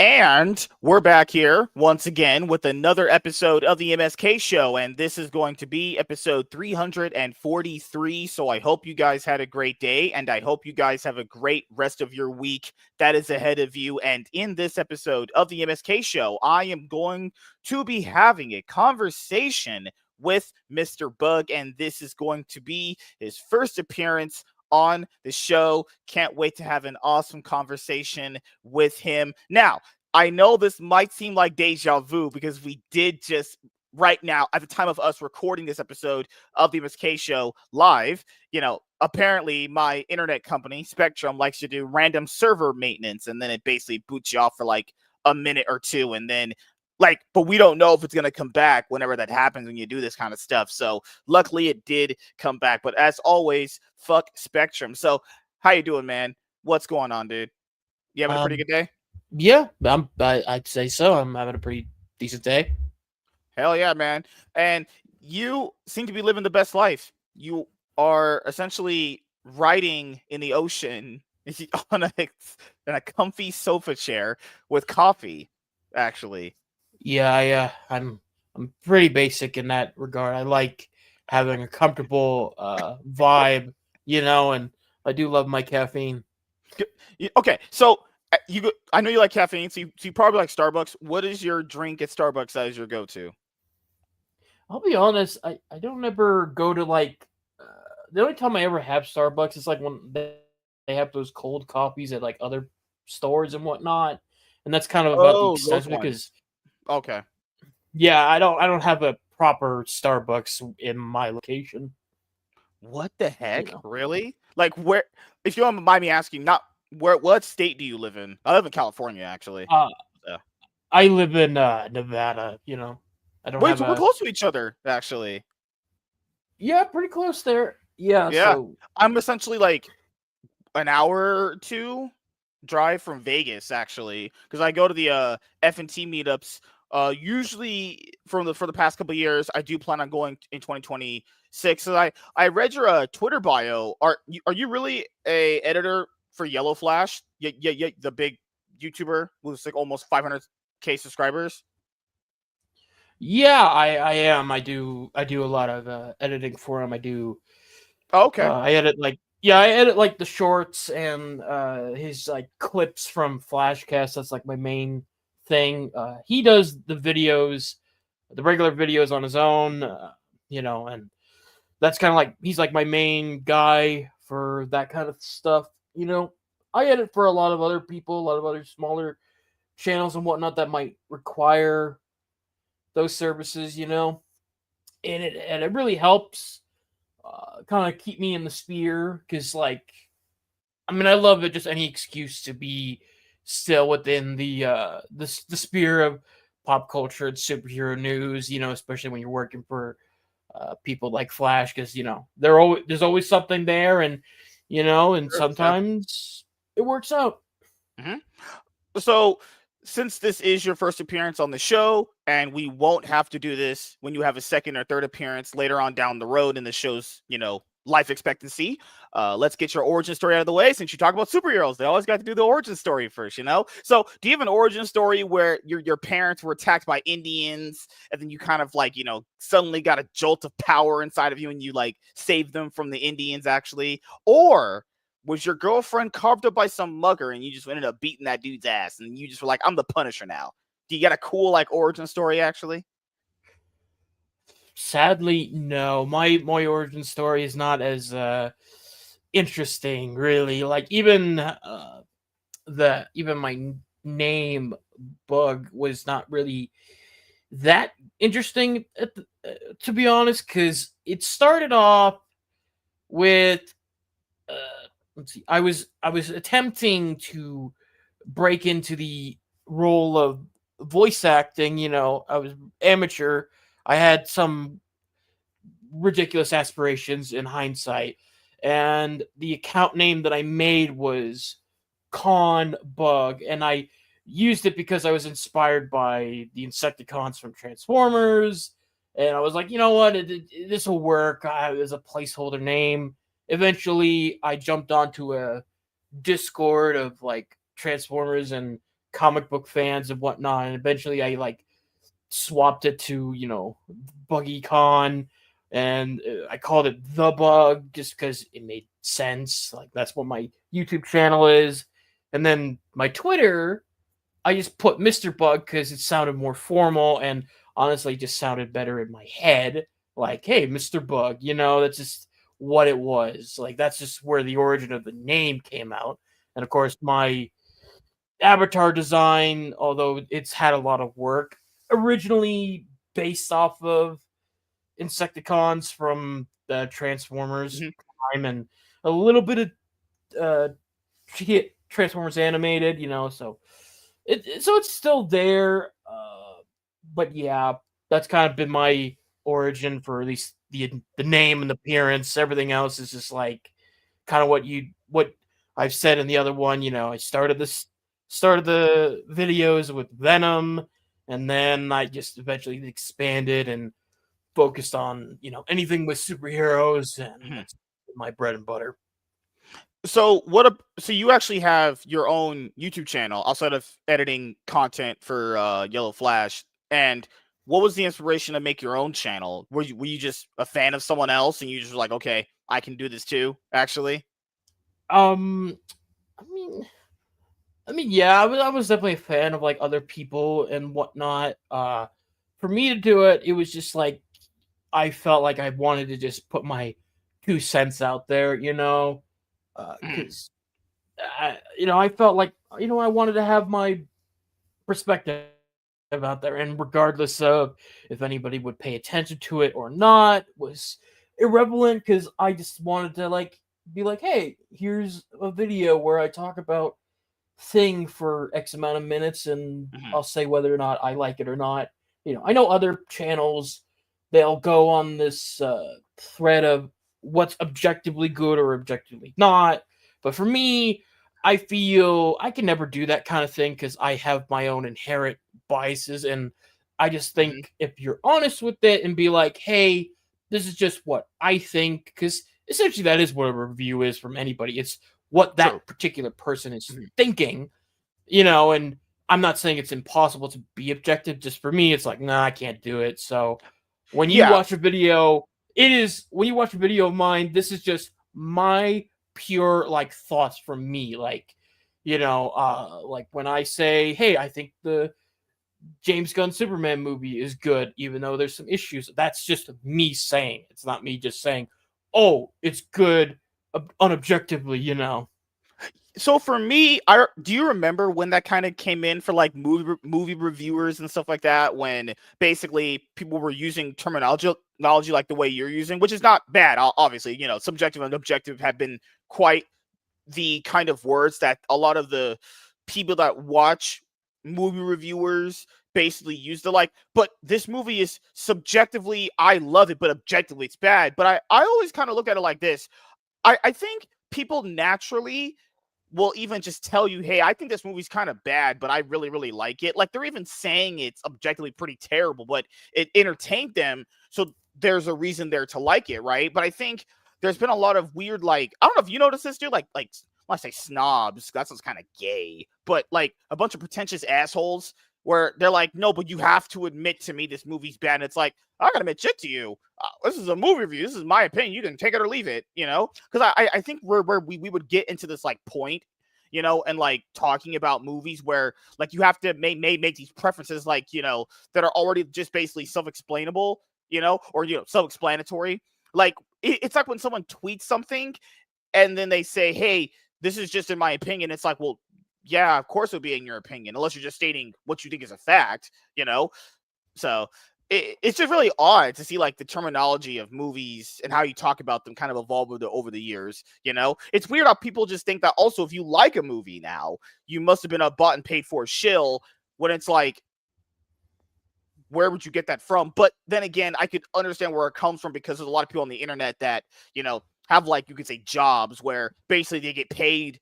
And we're back here once again with another episode of the MSK show. And this is going to be episode 343. So I hope you guys had a great day. And I hope you guys have a great rest of your week that is ahead of you. And in this episode of the MSK show, I am going to be having a conversation with Mr. Bug. And this is going to be his first appearance on the show. Can't wait to have an awesome conversation with him. Now, I know this might seem like deja vu because we did just right now, at the time of us recording this episode of the MSK show live, apparently my internet company, Spectrum, likes to do random server maintenance, and then it basically boots you off for like a minute or two, and then but we don't know if it's going to come back whenever that happens when you do this kind of stuff. So luckily it did come back. But as always, fuck Spectrum. So how you doing, man? What's going on, dude? You having a pretty good day? Yeah, I'd say so. I'm having a pretty decent day. Hell yeah, man. And you seem to be living the best life. You are essentially riding in the ocean on a comfy sofa chair with coffee, actually. Yeah, I'm pretty basic in that regard. I like having a comfortable vibe, and I do love my caffeine. Okay, so I know you like caffeine, so you probably like Starbucks. What is your drink at Starbucks that is your go-to? I'll be honest, I don't ever go to the only time I ever have Starbucks is like when they have those cold coffees at like other stores and whatnot, and that's kind of about the extent because. Okay. Yeah, I don't have a proper Starbucks in my location. What the heck? Really? Like where? If you don't mind me asking, not where? What state do you live in? I live in California, actually. I live in Nevada. I don't. Wait, so we're close to each other, actually. Yeah, pretty close there. Yeah. So I'm essentially like an hour or two drive from Vegas, actually, because I go to the F&T meetups. Usually for the past couple of years, I do plan on going in 2026. So I read your Twitter bio. Are you really a editor for Yellow Flash? Yeah, the big YouTuber who's like almost 500K subscribers. Yeah, I am. I do a lot of editing for him. I do. Oh, okay. I edit like the shorts and his like clips from Flashcast. That's like my main thing. He does the videos, the regular videos on his own, and that's kind of like he's like my main guy for that kind of stuff. I edit for a lot of other people, a lot of other smaller channels and whatnot that might require those services, and it really helps kind of keep me in the sphere because I love it, just any excuse to be still within the sphere of pop culture and superhero news, especially when you're working for people like Flash, because there's always something there, and and sometimes it works out. Mm-hmm. So since this is your first appearance on the show, and we won't have to do this when you have a second or third appearance later on down the road in the show's, life expectancy, let's get your origin story out of the way. Since you talk about superheroes, they always got to do the origin story first, So do you have an origin story where your parents were attacked by Indians, and then you kind of suddenly got a jolt of power inside of you, and you saved them from the Indians, actually? Or was your girlfriend carved up by some mugger and you just ended up beating that dude's ass and you just were like, I'm the Punisher now? Do you got a cool origin story, actually? Sadly, no. My origin story is not as interesting, really. Like even my name Bug was not really that interesting to be honest, because it started off with let's see. I was attempting to break into the role of voice acting. I was amateur. I had some ridiculous aspirations in hindsight, and the account name that I made was Con Bug, and I used it because I was inspired by the Insecticons from Transformers, and I was like, you know what, this will work as a placeholder name. Eventually, I jumped onto a Discord of Transformers and comic book fans and whatnot. And eventually I like swapped it to, Buggy Con, and I called it The Bug just because it made sense. Like, that's what my YouTube channel is. And then my Twitter, I just put Mr. Bug because it sounded more formal and honestly just sounded better in my head. Like, hey, Mr. Bug, that's just what it was. Like, that's just where the origin of the name came out. And of course, my avatar design, although it's had a lot of work, originally based off of Insecticons from the Transformers Hmm. time and a little bit of uh, Transformers animated, so so it's still there. But yeah, that's kind of been my origin for at least the name and appearance. Everything else is just like kind of what I've said in the other one. I started the videos with Venom, and then I just eventually expanded and focused on anything with superheroes, and Hmm. that's my bread and butter. So so you actually have your own YouTube channel outside of editing content for Yellow Flash, and what was the inspiration to make your own channel? Were you just a fan of someone else and you just were like, okay, I can do this too, actually? Um, I mean, yeah, I was definitely a fan of like other people and whatnot. For me to do it, it was just like I felt like I wanted to just put my 2 cents out there, Mhm. because I felt like I wanted to have my perspective out there, and regardless of if anybody would pay attention to it or not, was irrelevant because I just wanted to like be like, hey, here's a video where I talk about thing for X amount of minutes, and Mhm. I'll say whether or not I like it or not. I know other channels, they'll go on this thread of what's objectively good or objectively not. But for me, I feel I can never do that kind of thing because I have my own inherent biases. And I just Mhm. think if you're honest with it and be like, hey, this is just what I think, because essentially that is what a review is from anybody. It's what True. that particular person is Mhm. thinking, and I'm not saying it's impossible to be objective. Just for me, it's like, nah, I can't do it. So when you Yeah. watch a video, when you watch a video of mine, this is just my pure like thoughts from me. Like, like when I say, hey, I think the James Gunn Superman movie is good, even though there's some issues. That's just me saying. It's not me just saying, oh, it's good unobjectively. So for me, I do you remember when that kind of came in for like movie reviewers and stuff like that? When basically people were using terminology like the way you're using, which is not bad. Obviously, subjective and objective have been quite the kind of words that a lot of the people that watch movie reviewers basically use to like. But this movie is subjectively, I love it, but objectively, it's bad. But I always kind of look at it like this. I think people naturally will even just tell you, hey, I think this movie's kind of bad, but I really, really like it. Like they're even saying it's objectively pretty terrible, but it entertained them. So there's a reason there to like it, right? But I think there's been a lot of weird, like, I don't know if you notice this, dude, like when I say snobs, that sounds kind of gay, but like a bunch of pretentious assholes where they're like, no, but you have to admit to me this movie's bad. And it's like, I gotta admit shit to you. This is a movie review. This is my opinion. You can take it or leave it, Because I think where we would get into this like point, and like talking about movies where like you have to make these preferences like that are already just basically self-explainable, or self-explanatory. Like it's like when someone tweets something and then they say, hey, this is just in my opinion. It's like, well, yeah, of course it would be in your opinion, unless you're just stating what you think is a fact, so it's just really odd to see like the terminology of movies and how you talk about them kind of evolve over the years. It's weird how people just think that also if you like a movie now, you must have been a bought and paid for shill. When it's like, where would you get that from? But then again, I could understand where it comes from because there's a lot of people on the internet that have like you could say jobs where basically they get paid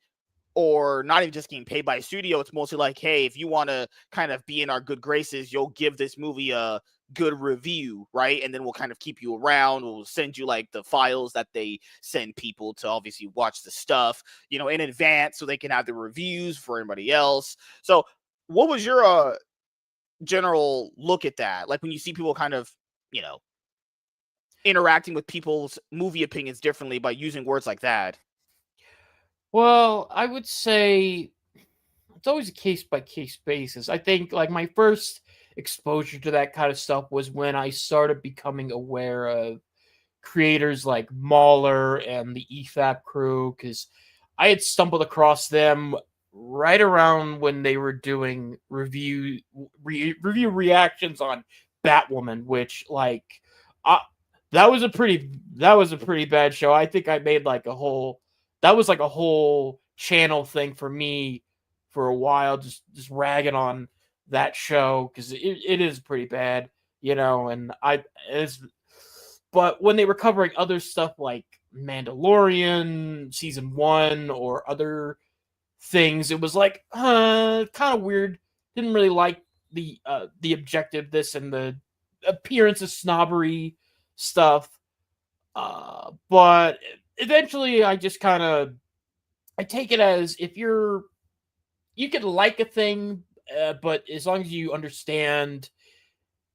or not even just getting paid by a studio. It's mostly like, hey, if you want to kind of be in our good graces, you'll give this movie a good review, right? And then we'll kind of keep you around. We'll send you like the files that they send people to obviously watch the stuff, in advance so they can have the reviews for everybody else. So what was your general look at that? Like when you see people kind of, interacting with people's movie opinions differently by using words like that. Well, I would say it's always a case by case basis. I think like my first exposure to that kind of stuff was when I started becoming aware of creators like Mauler and the EFAP crew, because I had stumbled across them right around when they were doing review reactions on Batwoman, which like uh, that was a pretty bad show. I think I made like a whole that was like a whole channel thing for me for a while, just ragging on that show because it is pretty bad, and but when they were covering other stuff like Mandalorian season 1 or other things, it was like kind of weird. Didn't really like the objectiveness and the appearance of snobbery stuff. But eventually I just kind of I take it as if you could like a thing, but as long as you understand,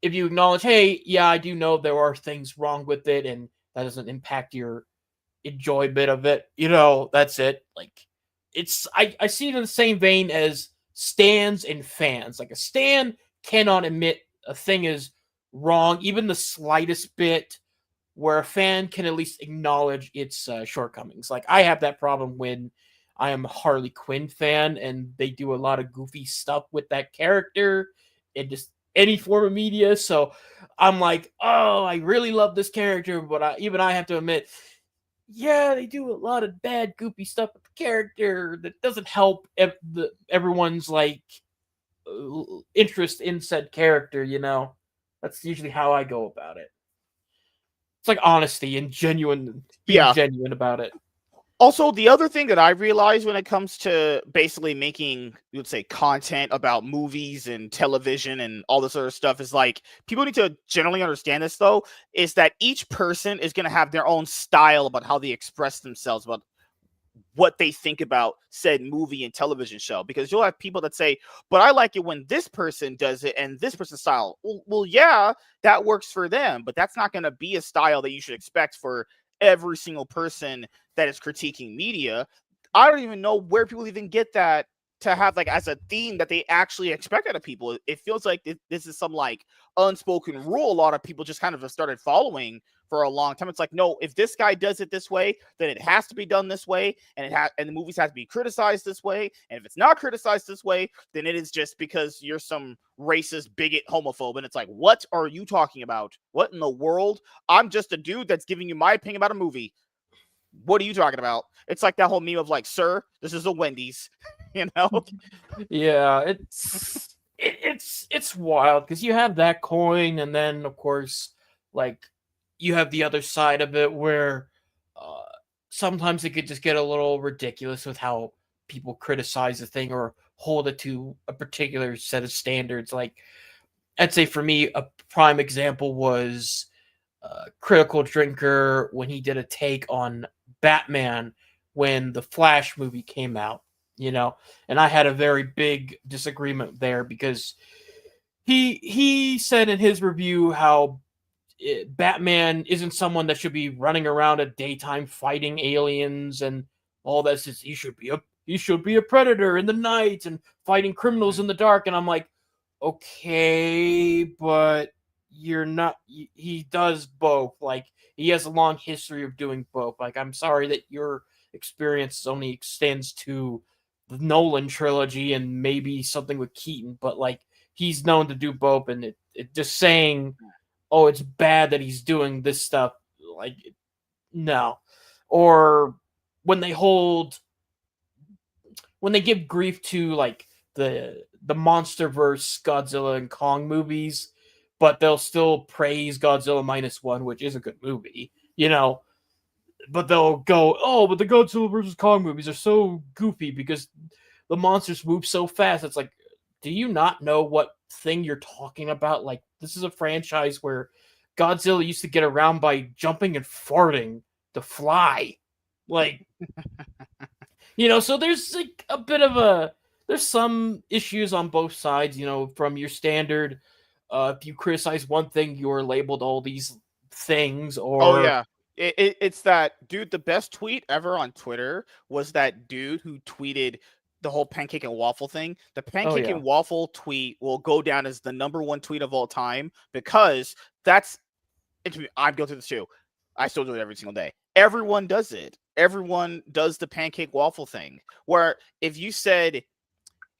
if you acknowledge, hey, yeah, I do know there are things wrong with it, and that doesn't impact your enjoyment of it, that's it. Like, I see it in the same vein as stans and fans. Like, a stan cannot admit a thing is wrong, even the slightest bit, where a fan can at least acknowledge its shortcomings. Like, I have that problem when I am a Harley Quinn fan and they do a lot of goofy stuff with that character in just any form of media. So I'm like, oh, I really love this character, but I have to admit, yeah, they do a lot of bad, goofy stuff with the character that doesn't help everyone's like interest in said character. That's usually how I go about it. It's like honesty and being genuine about it. Also, the other thing that I realize when it comes to basically making, you would say, content about movies and television and all this other stuff is like, people need to generally understand this though, is that each person is going to have their own style about how they express themselves about what they think about said movie and television show, because you'll have people that say, but I like it when this person does it and this person's style. Well, yeah, that works for them, but that's not going to be a style that you should expect for every single person that is critiquing media. I don't even know where people even get that to have like as a theme that they actually expect out of people. It feels like this is some like unspoken rule a lot of people just kind of have started following for a long time. It's like, no, if this guy does it this way, then it has to be done this way, and and the movies have to be criticized this way. And if it's not criticized this way, then it is just because you're some racist, bigot, homophobe. And it's like, what are you talking about? What in the world? I'm just a dude that's giving you my opinion about a movie. What are you talking about? It's like that whole meme of like, sir, this is a Wendy's, Yeah, it's wild because you have that coin, and then of course, like, you have the other side of it where sometimes it could just get a little ridiculous with how people criticize a thing or hold it to a particular set of standards. Like, I'd say for me, a prime example was Critical Drinker when he did a take on Batman when the Flash movie came out, and I had a very big disagreement there because he said in his review how Batman isn't someone that should be running around at daytime fighting aliens and all that. He should be a predator in the night and fighting criminals in the dark. And I'm like, okay, but you're not. He does both. Like, he has a long history of doing both. Like, I'm sorry that your experience only extends to the Nolan trilogy and maybe something with Keaton, but like, he's known to do both. And it just saying, oh, it's bad that he's doing this stuff, like, no. Or when they give grief to like the MonsterVerse Godzilla and Kong movies, but they'll still praise Godzilla -1, which is a good movie, but they'll go, oh, but the Godzilla versus Kong movies are so goofy because the monsters move so fast. It's like, do you not know what thing you're talking about? Like, this is a franchise where Godzilla used to get around by jumping and farting to fly. Like, so there's like a bit of a there's some issues on both sides. From your standard, if you criticize one thing, you're labeled all these things, Oh or yeah. It's that dude. The best tweet ever on Twitter was that dude who tweeted the whole pancake and waffle thing. The oh pancake yeah, and waffle tweet will go down as the #1 tweet of all time because that's. I'm guilty of this too. I still do it every single day. Everyone does it. Everyone does the pancake waffle thing. Where if you said,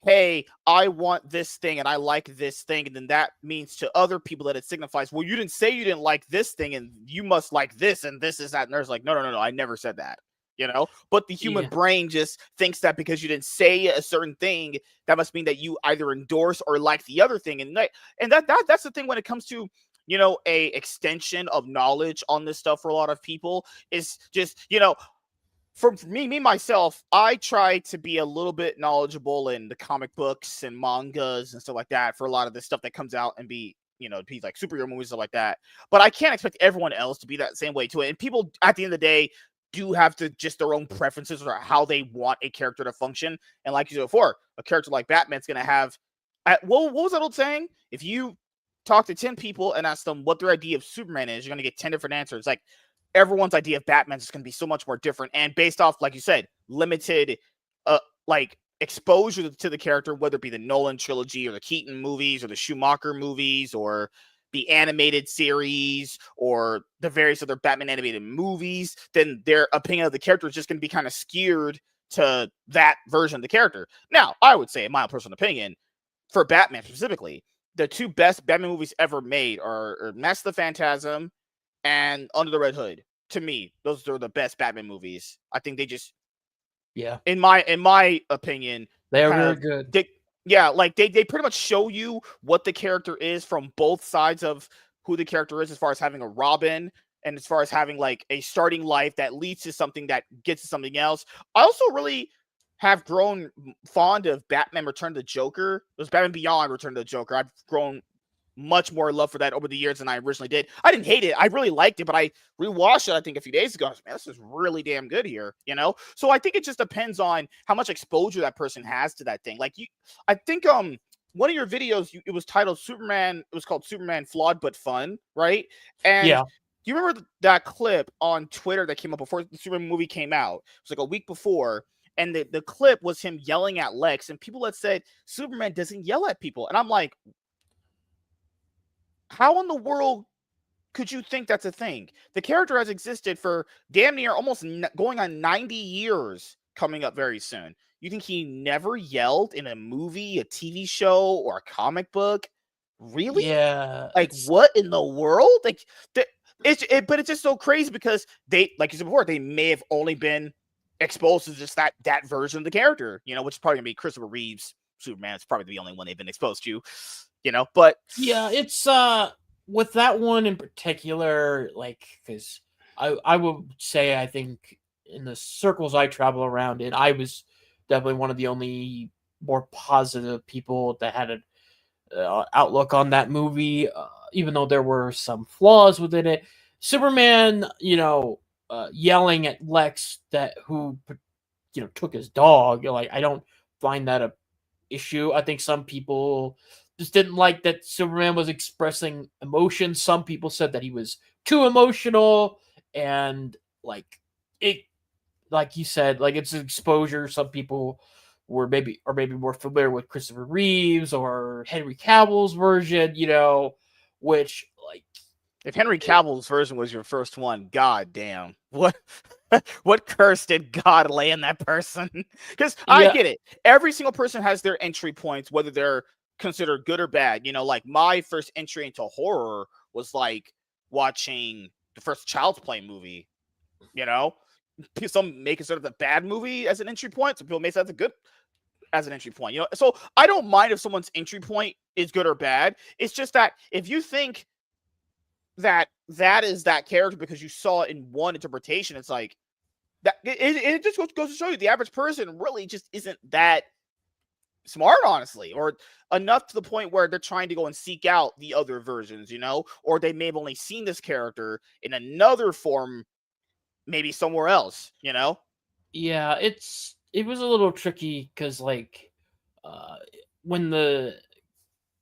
hey, I want this thing and I like this thing, and then that means to other people that it signifies, well, you didn't say you didn't like this thing and you must like this and this is that. And there's like, no, I never said that. But the human yeah, brain just thinks that because you didn't say a certain thing, that must mean that you either endorse or like the other thing. And that's the thing when it comes to a extension of knowledge on this stuff for a lot of people is just for me myself, I try to be a little bit knowledgeable in the comic books and mangas and stuff like that for a lot of the stuff that comes out and be like superhero movies and stuff like that. But I can't expect everyone else to be that same way to it. And people at the end of the day do have to just their own preferences or how they want a character to function. And like you said before, a character like Batman's gonna have what was that old saying? If you talk to 10 people and ask them what their idea of Superman is, you're gonna get 10 different answers. Like everyone's idea of Batman is going to be so much more different and based off, like you said, limited, like exposure to the character, whether it be the Nolan trilogy or the Keaton movies or the Schumacher movies or the animated series or the various other Batman animated movies, then their opinion of the character is just going to be kind of skewed to that version of the character. Now, I would say, in my personal opinion, for Batman specifically, the two best Batman movies ever made are Mask the Phantasm and Under the Red Hood. To me, those are the best Batman movies. I think they just, yeah. in my opinion, They are kind very of good. they pretty much show you what the character is from both sides of who the character is, as far as having a Robin and as far as having like a starting life that leads to something that gets to something else. I also really have grown fond of Batman Return to the Joker. It was Batman Beyond Return to the Joker. I've grown much more love for that over the years than I originally did. I didn't hate it. I really liked it, but I rewatched it, I think, a few days ago. I was, man, this is really damn good here. So I think it just depends on how much exposure that person has to that thing. I think one of your videos, it was titled Superman. It was called Superman Flawed but Fun, right? And Yeah, do you remember that clip on Twitter that came up before the Superman movie came out? It was like a week before. And the clip was him yelling at Lex, and people had said Superman doesn't yell at people. And I'm like, how in the world could you think that's a thing? The character has existed for damn near almost going on 90 years coming up very soon. You think he never yelled in a movie, a TV show, or a comic book? Really? yeah. Like, what in the world? Like, but it's just so crazy because they, like you said before, they may have only been exposed to just that version of the character, which is probably gonna be Christopher Reeve's Superman. It's probably the only one they've been exposed to, but Yeah, it's with that one in particular, like, because I would say, I think in the circles I travel around in, I was definitely one of the only more positive people that had an outlook on that movie, even though there were some flaws within it. Superman, yelling at Lex who took his dog. Like, I don't find that a issue. I think some people just didn't like that Superman was expressing emotion. Some people said that he was too emotional, and like it, like you said, like it's exposure. Some people maybe more familiar with Christopher Reeves or Henry Cavill's version, which like if Henry Cavill's version was your first one, god damn. What curse did God lay in that person? Because I yeah, get it. Every single person has their entry points, whether they're considered good or bad. Like my first entry into horror was like watching the first Child's Play movie. You know, some may consider the bad movie as an entry point. Some people may say that's a good as an entry point. So I don't mind if someone's entry point is good or bad. It's just that if you think that is that character because you saw it in one interpretation, it's like that it just goes to show you the average person really just isn't that smart, honestly, or enough to the point where they're trying to go and seek out the other versions, or they may have only seen this character in another form, maybe somewhere else. yeah, it was a little tricky because like uh, when the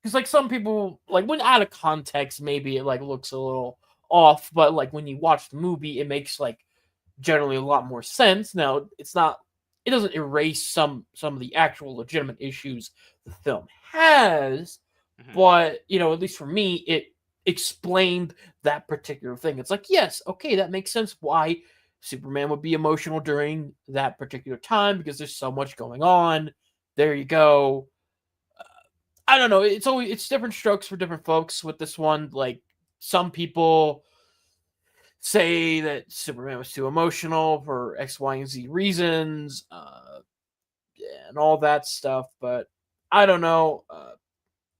because like some people like when out of context maybe it like looks a little off, but like when you watch the movie it makes like generally a lot more sense. Now it's not it doesn't erase some of the actual legitimate issues the film has, Mhm. but you know, at least for me, it explained that particular thing. It's like, yes, okay, that makes sense why Superman would be emotional during that particular time because there's so much going on. There you go. I don't know. It's different strokes for different folks with this one. Like some people say that Superman was too emotional for X, Y, and Z reasons, and all that stuff. But I don't know.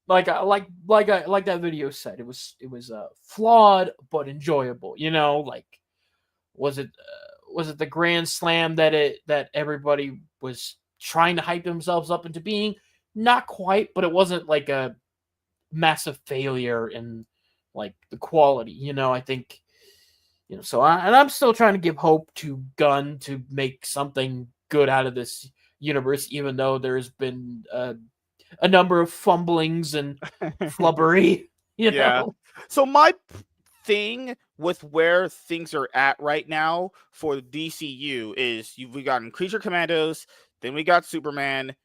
Like that video said, it was flawed but enjoyable. You know, like was it the grand slam that everybody was trying to hype themselves up into being? Not quite, but it wasn't like a massive failure in like the quality. You know, I think so I'm still trying to give hope to Gunn to make something good out of this universe, even though there's been a number of fumblings and flubbery. You Yeah. know, So my thing with where things are at right now for the DCU is we got Creature Commandos, then we got Superman,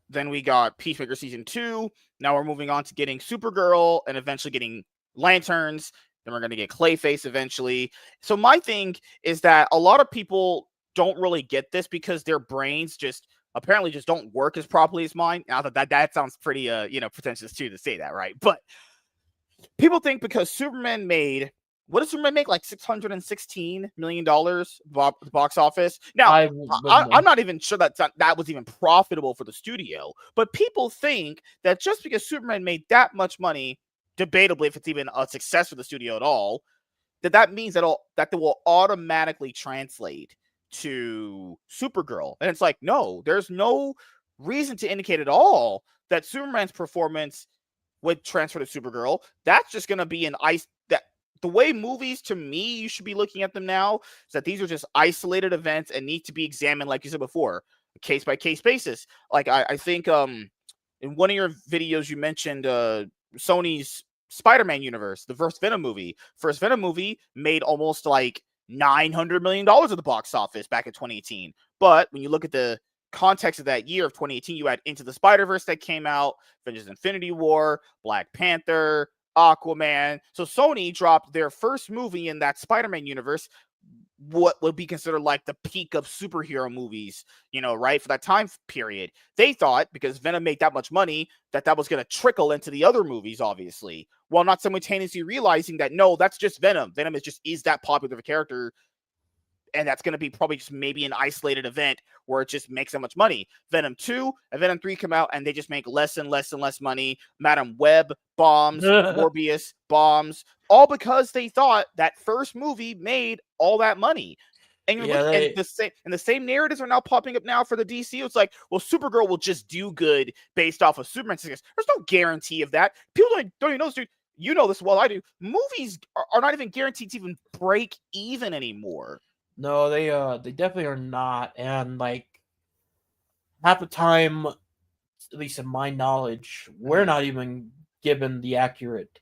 then we got Peacemaker season 2. Now we're moving on to getting Supergirl and eventually getting Lanterns. Then we're going to get Clayface eventually. So my thing is that a lot of people don't really get this because their brains just apparently just don't work as properly as mine. Now that sounds pretty pretentious too to say that, right? But people think because Superman made what does Superman make, like $616 million box office? Now, I wouldn't I'm know. not even sure that was even profitable for the studio, but people think that just because Superman made that much money, debatably if it's even a success for the studio at all, that means that they will automatically translate to Supergirl. And it's like, no, there's no reason to indicate at all that Superman's performance would transfer to Supergirl. That's just going to be an ice that the way movies to me you should be looking at them now is that these are just isolated events and need to be examined, like you said before, case by case basis. Like I think in one of your videos you mentioned Sony's Spider-Man universe, the first Venom movie. First Venom movie made almost like $900 million at the box office back in 2018. But when you look at the context of that year of 2018, you had Into the Spider-Verse that came out, Avengers Infinity War, Black Panther, Aquaman. So Sony dropped their first movie in that Spider-Man universe, what would be considered like the peak of superhero movies, right? For that time period. They thought because Venom made that much money that was going to trickle into the other movies, obviously, while not simultaneously realizing that no, that's just Venom. Venom is that popular of a character, and that's going to be probably just maybe an isolated event where it just makes so much money. Venom 2 and Venom 3 come out and they just make less and less and less money. Madam Web bombs, Morbius bombs, all because they thought that first movie made all that money. And you're Yeah, looking, and the same narratives are now popping up now for the DC. It's like, well, Supergirl will just do good based off of Superman's success. There's no guarantee of that. People don't even know this, dude. You know this well, I do. Movies are not even guaranteed to even break even anymore. no, they definitely are not, and like half the time, at least in my knowledge, we're Mhm. not even given the accurate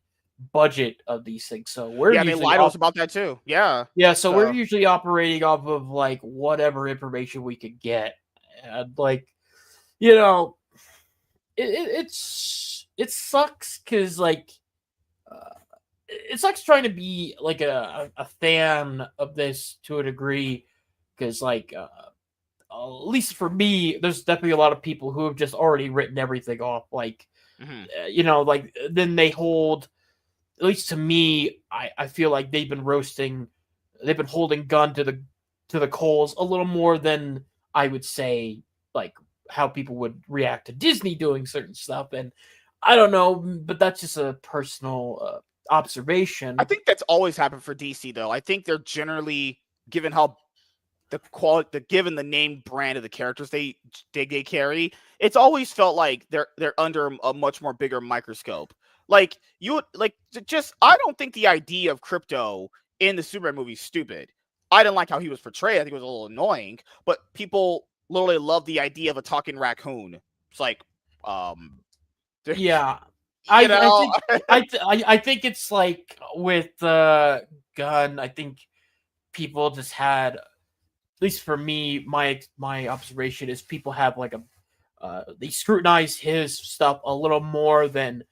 budget of these things. So we're Yeah, they usually lied to us off. about that too. Yeah. Yeah, so we're So usually operating off of like whatever information we could get, and like you know, it sucks because like uh, it sucks trying to be like a fan of this to a degree because like at least for me, there's definitely a lot of people who have just already written everything off. Like, mhm. like then they hold. At least to me, I feel like they've been holding gun to the coals a little more than I would say like how people would react to Disney doing certain stuff. And I don't know, but that's just a personal I observation. think that's always happened for DC though. I think they're generally, given how the quality, given the name brand of the characters they carry, it's always felt like they're under a much more bigger microscope. Like you would like just I don't think the idea of crypto in the Superman movie is stupid. I didn't like how he was portrayed. I think it was a little annoying, but people literally love the idea of a talking raccoon. It's like Yeah, you I know. think I think it's like with Gunn. I think people just had, at least for me, my observation is people have like a they scrutinize his stuff a little more than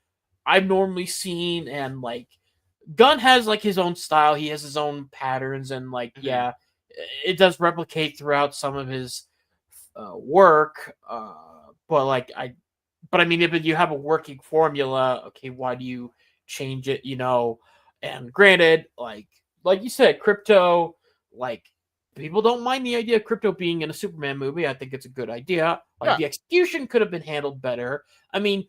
I've normally seen, and like Gunn has like his own style, he has his own patterns, and like Mhm. yeah, it does replicate throughout some of his work. But like but I mean, if you have a working formula, okay, why do you change it? You know, and granted, like you said, Crypto, like people don't mind the idea of Crypto being in a Superman movie. I think it's a good idea. Like Yeah. the execution could have been handled better. I mean,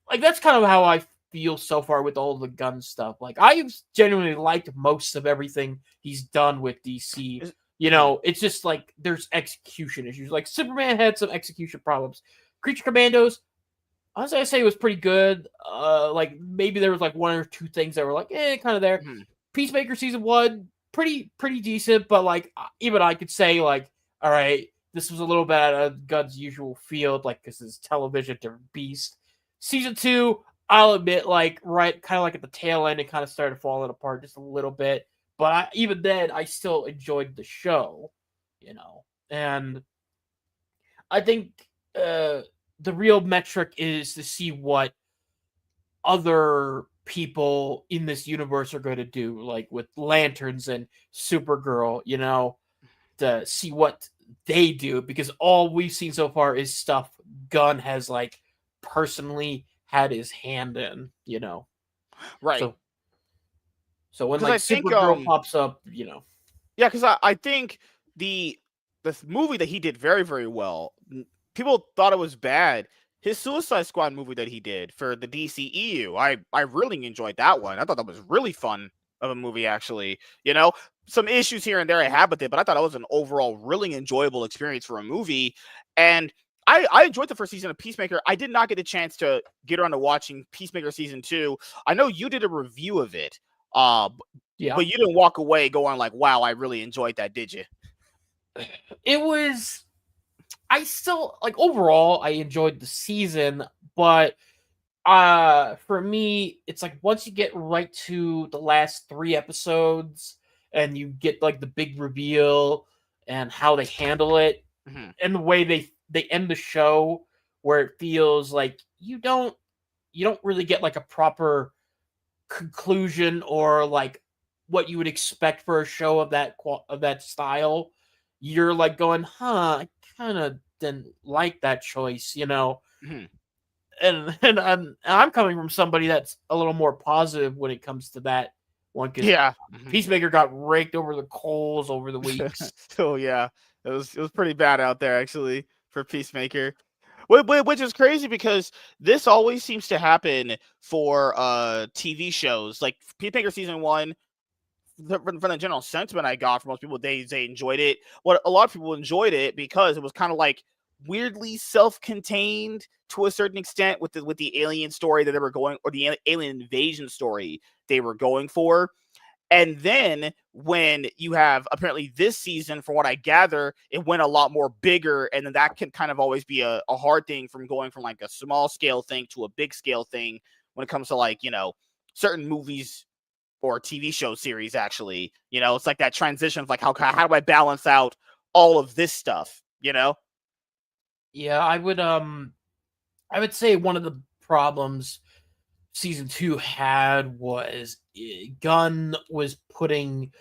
like that's kind of how I feel so far with all the gun stuff. Like I've genuinely liked most of everything he's done with DC. You Mhm. know, it's just like there's execution issues. Like Superman had some execution problems. Creature Commandos, honestly, I say it was pretty good. Like maybe there was like one or two things that were like, kind of there. Mhm. Peacemaker season one, pretty decent, but like even I could say like, all right, this was a little bit out of Gunn's usual field, like because it's television to Beast. Season two, I'll admit, like right, kind of like at the tail end, it kind of started falling apart just a little bit. But even then, I still enjoyed the show, you know, and I think uh, the real metric is to see what other people in this universe are going to do, like with Lanterns and Supergirl, you know, to see what they do, because all we've seen so far is stuff Gunn has like personally had his hand in, you know. Right. So when Because like I think Supergirl pops up, you know. yeah, because I think the movie that he did very, very well. People thought it was bad. His Suicide Squad movie that he did for the DCEU, I really enjoyed that one. I thought that was really fun of a movie, actually. You know, some issues here and there I had with it, but I thought it was an overall really enjoyable experience for a movie. And I enjoyed the first season of Peacemaker. I did not get a chance to get around to watching Peacemaker season 2. I know you did a review of it. Uh, Yeah. but you didn't walk away going like, "Wow, I really enjoyed that," did you? It was, I still like, overall I enjoyed the season, but for me it's like once you get right to the last 3 episodes and you get like the big reveal and how they handle it Mhm. and the way they end the show, where it feels like you don't really get like a proper conclusion or like what you would expect for a show of that style. You're like going, I kind of didn't like that choice, you know. Mhm. And I'm coming from somebody that's a little more positive when it comes to that one, because Yeah. Mhm. Peacemaker got raked over the coals over the weeks. So yeah, it was pretty bad out there actually for Peacemaker. Which is crazy because this always seems to happen for TV shows. Like Peacemaker season 1, from the general sentiment I got from most people, they enjoyed it. What a lot of people enjoyed it because it was kind of like weirdly self-contained to a certain extent with the alien story that they were going, or the alien invasion story they were going for. And then when you have apparently this season, from what I gather, it went a lot more bigger, and then that can kind of always be a hard thing from going from like a small scale thing to a big scale thing when it comes to like certain movies or TV show series. Actually, it's like that transition of like how do I balance out all of this stuff? Yeah, I would say one of the problems season 2 had was Gunn was putting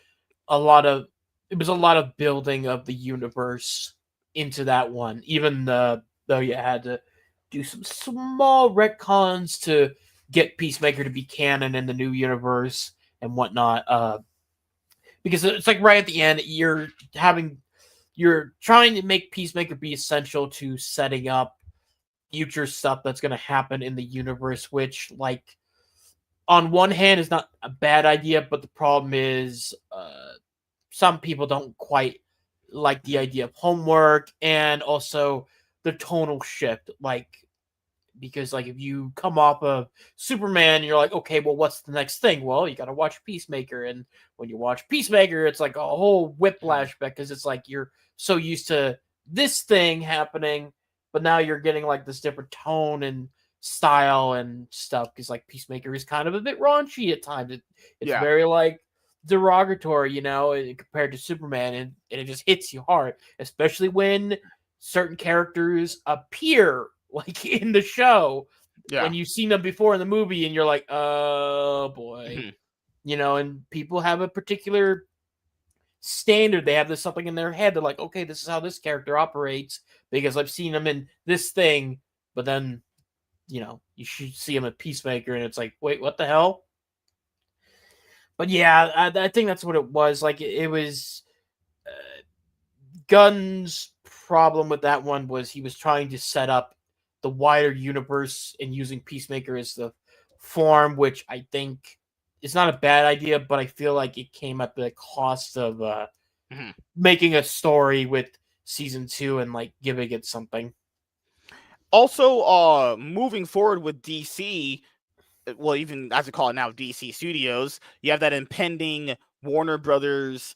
a lot of it was a lot of building of the universe into that one, even though you had to do some small retcons to get Peacemaker to be canon in the new universe and whatnot. Because it's like right at the end, you're trying to make Peacemaker be essential to setting up future stuff that's going to happen in the universe, which, like, on one hand is not a bad idea, but the problem is some people don't quite like the Mhm. idea of homework, and also the tonal shift, like, because like if you come off of Superman, you're like, okay, well, what's the next thing? Well, you got to watch Peacemaker, and when you watch Peacemaker, it's like a whole Mhm. whiplash because it's like you're so used to this thing happening, but now you're getting like this different tone and style and stuff because like Peacemaker is kind of a bit raunchy at times. It's Yeah. very like derogatory, compared to Superman, and it just hits you hard, especially when certain characters appear like in the show Yeah. when you've seen them before in the movie and you're like, oh boy. And people have a particular standard. They have this something in their head. They're like, okay, this is how this character operates because I've seen them in this thing. But then, you should see him at Peacemaker, and it's like, wait, what the hell? But yeah, I think that's what it was. Like, it was Gunn's problem with that one was he was trying to set up the wider universe and using Peacemaker as the form, which I think is not a bad idea, but I feel like it came at the cost of making a story with season 2 and like giving it something. Also, moving forward with DC, well, even as we call it now, DC Studios, you have that impending Warner Brothers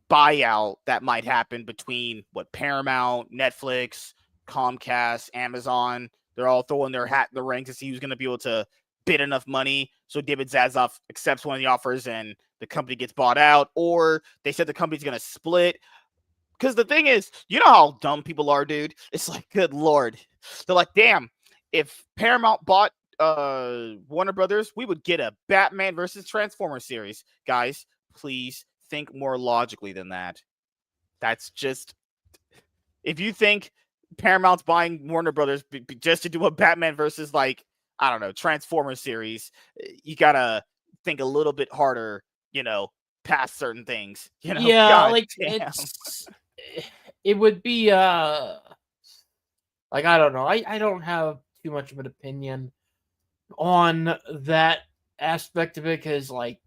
buyout that might happen between Paramount, Netflix, Comcast, Amazon. They're all throwing their hat in the ring to see who's going to be able to bid enough money so David Zaslav accepts one of the offers and the company gets bought out, or they said the company's going to split. Because the thing is, you know how dumb people are, dude? It's like, good lord. They're like, damn, if Paramount bought Warner Brothers, we would get a Batman versus Transformers series. Guys, please think more logically than that. That's just, if you think Paramount's buying Warner Brothers just to do a Batman versus, like, I don't know, Transformers series, you gotta think a little bit harder, past certain things. Yeah, God like damn. it would be like, I don't know. I don't have too much of an opinion on that aspect of it because, like,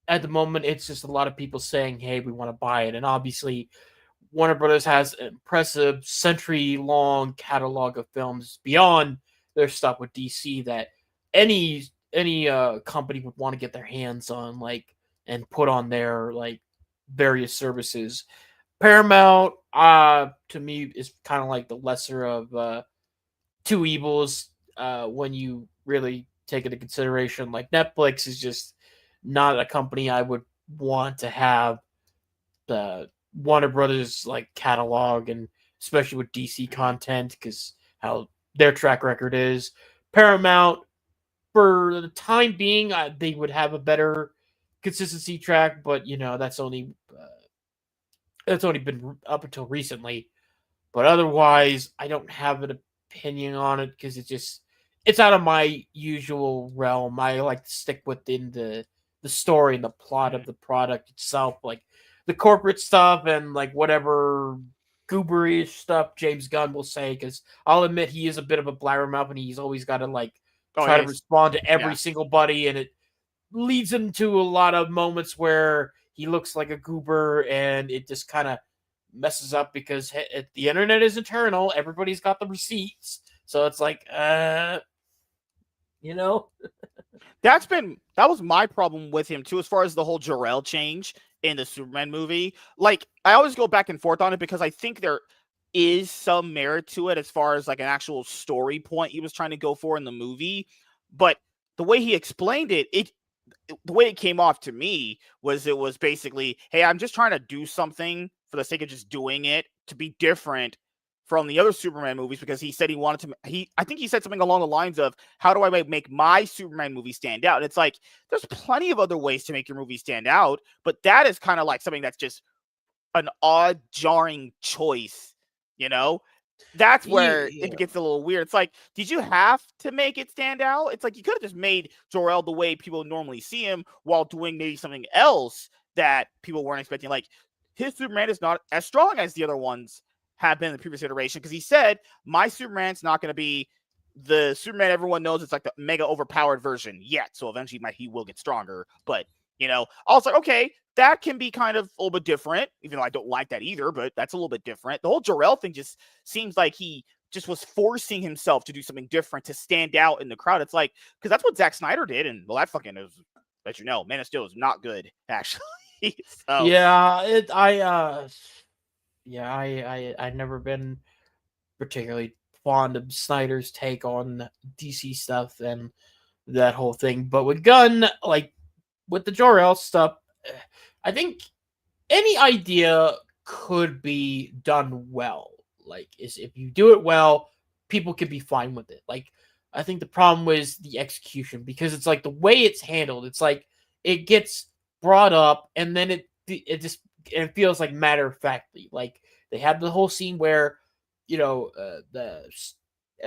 at the moment, it's just a lot of people saying, hey, we want to buy it. And obviously, Warner Brothers has an impressive century-long catalog of films beyond their stuff with DC that any company would want to get their hands on, like, and put on their, like, various services. Paramount, to me, is kind of like the lesser of two evils when you really take into consideration. Like, Netflix is just not a company I would want to have the Warner Brothers like catalog, and especially with DC content because how their track record is. Paramount, for the time being, they would have a better consistency track, but that's only been up until recently. But otherwise, I don't have an opinion on it because it's out of my usual realm. I like to stick within the story and the plot of the product itself, like the corporate stuff and like whatever gooberish stuff James Gunn will say. Because I'll admit he is a bit of a blabbermouth and he's always got to like try to respond to every single buddy, and it leads into a lot of moments where he looks like a goober and it just kind of messes up because the internet is eternal. Everybody's got the receipts. So it's like, That was my problem with him too, as far as the whole Jor-El change in the Superman movie. Like, I always go back and forth on it because I think there is some merit to it as far as like an actual story point he was trying to go for in the movie. But the way he explained it, the way it came off to me was it was basically, hey, I'm just trying to do something for the sake of just doing it to be different from the other Superman movies, because he said he wanted to, I think he said something along the lines of, how do I make my Superman movie stand out? And it's like, there's plenty of other ways to make your movie stand out, but that is kind of like something that's just an odd, jarring choice, you know? That's where it gets a little weird. It's like, did you have to make it stand out? It's like, you could have just made Jor-El the way people normally see him while doing maybe something else that people weren't expecting. Like, his Superman is not as strong as the other ones have been in the previous iteration, because he said, my Superman's not going to be the Superman everyone knows. It's like the mega overpowered version yet. So eventually he will get stronger. But, I was like, okay, that can be kind of a little bit different, even though I don't like that either, but that's a little bit different. The whole Jor-El thing just seems like he just was forcing himself to do something different to stand out in the crowd. It's like, because that's what Zack Snyder did, and well, that fucking is, let you know, Man of Steel is not good, actually. So. Yeah, I've never been particularly fond of Snyder's take on DC stuff and that whole thing. But with Gunn, like with the Jor-El stuff, I think any idea could be done well. Like, is if you do it well, people can be fine with it. Like, I think the problem was the execution, because it's like the way it's handled. It's like it gets brought up and then it feels like matter of factly. Like they have the whole scene where the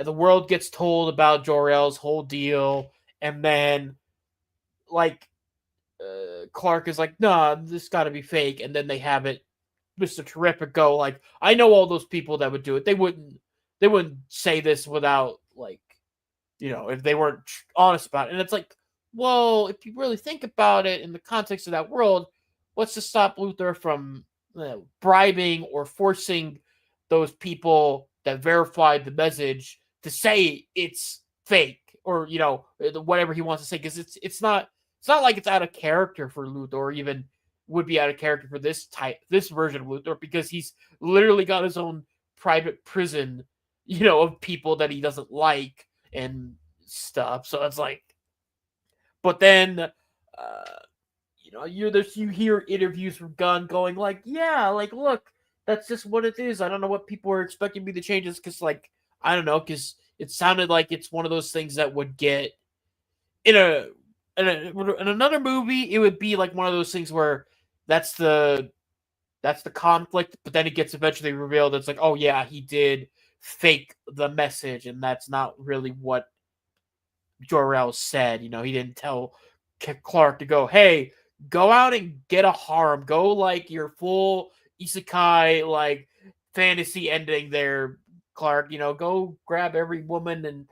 world gets told about Jor-El's whole deal, and then like Clark is like, nah, this got to be fake, and then they have it. Mr. Terrific go like, I know all those people that would do it. They wouldn't say this without like, if they weren't honest about it. And it's like, well, if you really think about it in the context of that world, what's to stop Luthor from bribing or forcing those people that verified the message to say it's fake, or whatever he wants to say, because it's not like it's out of character for Luthor, or even would be out of character for this version of Luthor, because he's literally got his own private prison, of people that he doesn't like and stuff. So it's like, but then you hear interviews from Gunn going like, yeah, like, look, that's just what it is. I don't know what people are expecting me to change this, because like, I don't know, because it sounded like it's one of those things that would get in another movie. It would be like one of those things where that's the conflict, but then it gets eventually revealed. It's like, oh yeah, he did fake the message, and that's not really what Jor-El said. He didn't tell Clark to go, hey, go out and get a harem. Go like your full isekai like fantasy ending there, Clark. Go grab every woman and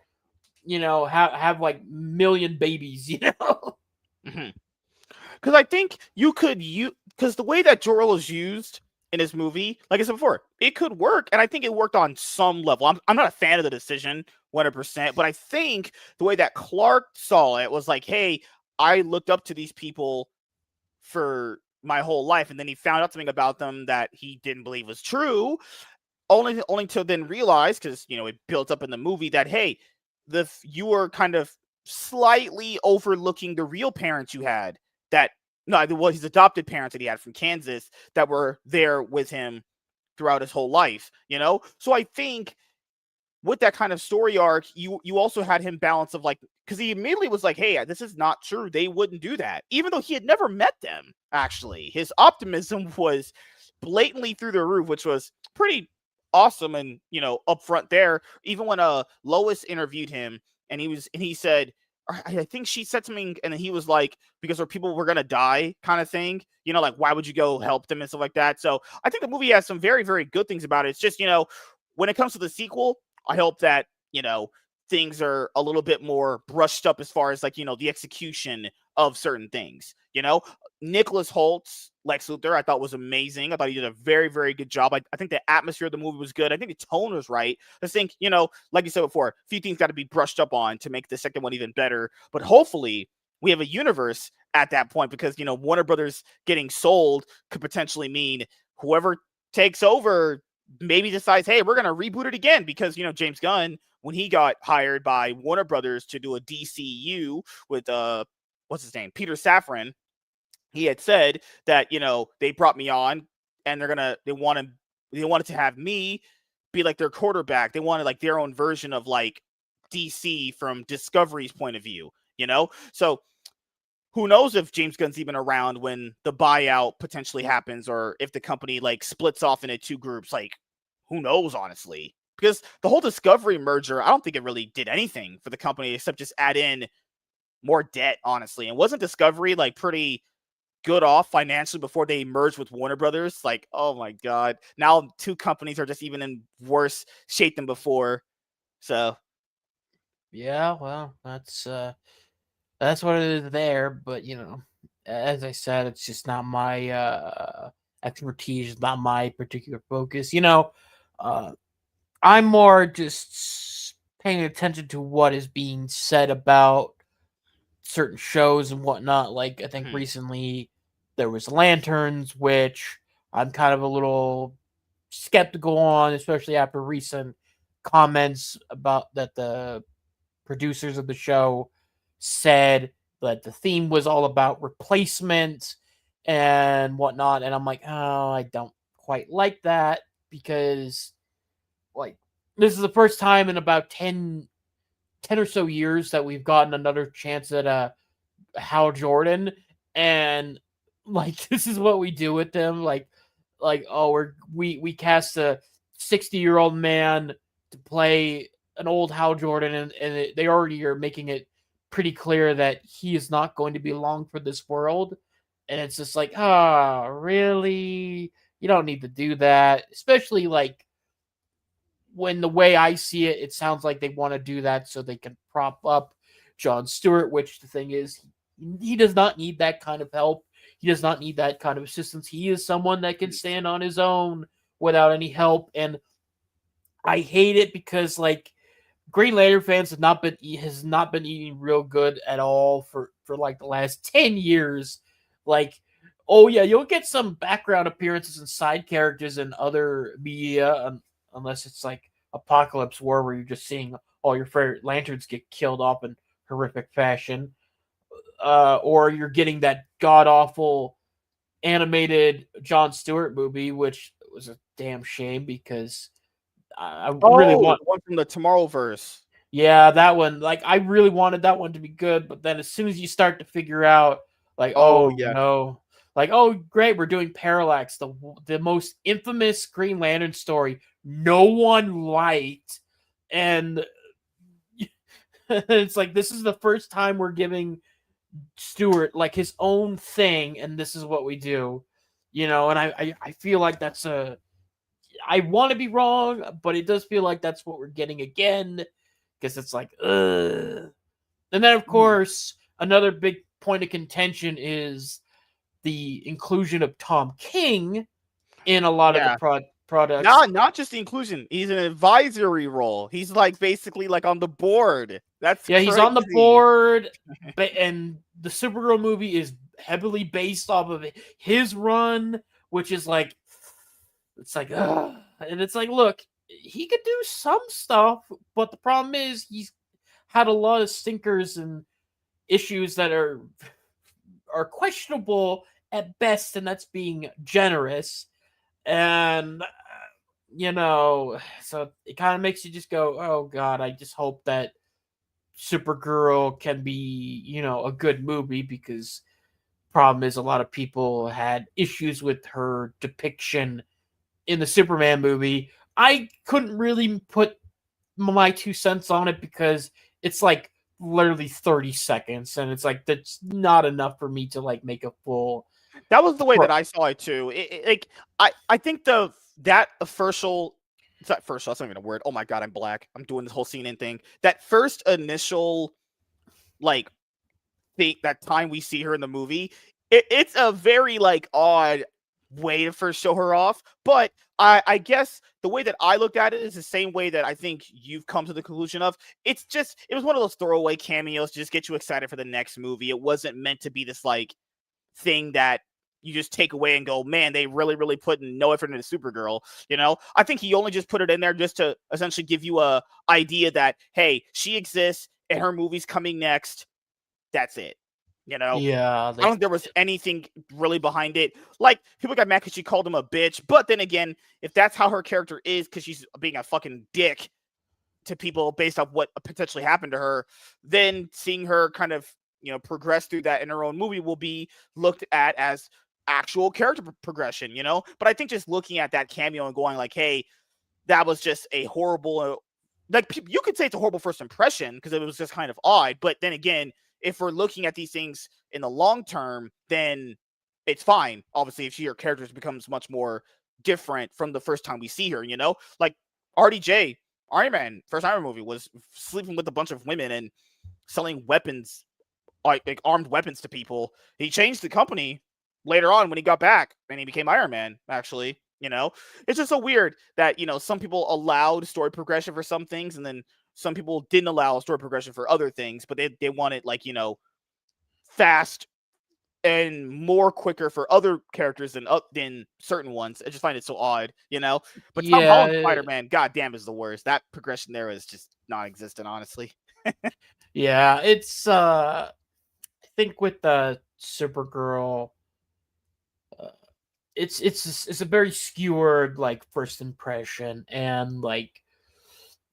have like million babies. Mm-hmm. Because I think because the way that Jor-El is used in his movie, like I said before, it could work, and I think it worked on some level. I'm not a fan of the decision 100%, but I think the way that Clark saw it was like, hey, I looked up to these people for my whole life, and then he found out something about them that he didn't believe was true, only to then realize, because it built up in the movie, that hey, you were kind of slightly overlooking the real parents you had, that no, it was his adopted parents that he had from Kansas that were there with him throughout his whole life, So I think with that kind of story arc, you also had him balance of like, because he immediately was like, hey, this is not true. They wouldn't do that. Even though he had never met them, actually. His optimism was blatantly through the roof, which was pretty awesome and, upfront there. Even when Lois interviewed him and he said, I think she said something, and then he was like, because our people were gonna die, kind of thing. Like, why would you go help them and stuff like that? So I think the movie has some very, very good things about it. It's just, when it comes to the sequel, I hope that, things are a little bit more brushed up as far as like, the execution of certain things. Nicholas Holt's Lex Luthor, I thought was amazing. I thought he did a very, very good job. I think the atmosphere of the movie was good. I think the tone was right. I think, like you said before, a few things got to be brushed up on to make the second one even better. But hopefully we have a universe at that point, because, Warner Brothers getting sold could potentially mean whoever takes over maybe decides, hey, we're going to reboot it again, because, James Gunn, when he got hired by Warner Brothers to do a DCU with, what's his name? Peter Safran, he had said that, they brought me on and they wanted to have me be like their quarterback. They wanted like their own version of like DC from Discovery's point of view, So who knows if James Gunn's even around when the buyout potentially happens, or if the company like splits off into two groups. Like, who knows, honestly? Because the whole Discovery merger, I don't think it really did anything for the company except just add in more debt, honestly. And wasn't Discovery like pretty good off financially before they merged with Warner Brothers? Like, oh my God. Now two companies are just even in worse shape than before. So yeah, well, that's what it is there. But as I said, it's just not my expertise, not my particular focus. I'm more just paying attention to what is being said about certain shows and whatnot. Like, I think recently there was Lanterns, which I'm kind of a little skeptical on, especially after recent comments about that the producers of the show said that the theme was all about replacement and whatnot. And I'm like, oh, I don't quite like that because, like, this is the first time in about 10 or so years that we've gotten another chance at Hal Jordan. And, like, this is what we do with them. Like oh, we cast a 60-year-old man to play an old Hal Jordan, and they already are making it pretty clear that he is not going to be long for this world. And it's just like, ah, oh, really? You don't need to do that, especially like when the way I see it, it sounds like they want to do that so they can prop up Jon Stewart. Which the thing is, he does not need that kind of help. He does not need that kind of assistance. He is someone that can stand on his own without any help. And I hate it because, like, Green Lantern fans have not been eating real good at all for like the last 10 years. Like, oh yeah, you'll get some background appearances and side characters in other media, unless it's like Apocalypse War, where you're just seeing all your favorite lanterns get killed off in horrific fashion, or you're getting that god awful animated Jon Stewart movie, which was a damn shame because I really Oh, want. the one from the Tomorrowverse. Yeah, that one. Like, I really wanted that one to be good, but then as soon as you start to figure out, like, Oh oh yeah. no, like, oh great, we're doing Parallax, the most infamous Green Lantern story no one liked, and it's like this is the first time we're giving Stewart like his own thing, and this is what we do, And I feel like that's a. I want to be wrong, but it does feel like that's what we're getting again. Because it's like, ugh. And then, of course, another big point of contention is the inclusion of Tom King in a lot of the Yeah. products. Not just the inclusion. He's an advisory role. He's like basically like on the board. That's Yeah, he's on the crazy. board, and the Supergirl movie is heavily based off of his run, which is like, it's like, ugh. And it's like, look, he could do some stuff, but the problem is he's had a lot of stinkers and issues that are questionable at best, and that's being generous. And so it kind of makes you just go, oh god, I just hope that Supergirl can be, a good movie, because problem is a lot of people had issues with her depiction in the Superman movie. I couldn't really put my 2 cents on it because it's like literally 30 seconds, and it's like that's not enough for me to like make a full. That was the way that I saw it too. Like I think that official. It's not first. That's not even a word. Oh my god, I'm black. I'm doing this whole scene in thing. That first initial, like, that time we see her in the movie, it's a very like odd way to first show her off. But I guess the way that I looked at it is the same way that I think you've come to the conclusion of. It was one of those throwaway cameos to just get you excited for the next movie. It wasn't meant to be this like thing that you just take away and go, man, they really, really put no effort into Supergirl. I think he only just put it in there just to essentially give you a idea that, hey, she exists and her movie's coming next. That's it. Yeah, I don't think there was anything really behind it. Like, people got mad because she called him a bitch. But then again, if that's how her character is, because she's being a fucking dick to people based off what potentially happened to her, then seeing her kind of, progress through that in her own movie will be looked at as actual character progression, But I think just looking at that cameo and going like, hey, that was just a horrible, like, you could say it's a horrible first impression because it was just kind of odd. But then again, if we're looking at these things in the long term, then it's fine. Obviously, if your character becomes much more different from the first time we see her, like RDJ, Iron Man, first Iron Man movie, was sleeping with a bunch of women and selling weapons, like armed weapons to people. He changed the company later on when he got back and he became Iron Man, actually. It's just so weird that, some people allowed story progression for some things and then some people didn't allow story progression for other things, but they wanted like, fast and more quicker for other characters than certain ones. I just find it so odd, you know. But Tom Holland Yeah, Spider-Man, goddamn, is the worst. That progression there is just non-existent, honestly. yeah. It's I think with the Supergirl, uh, it's a very skewered like first impression, and like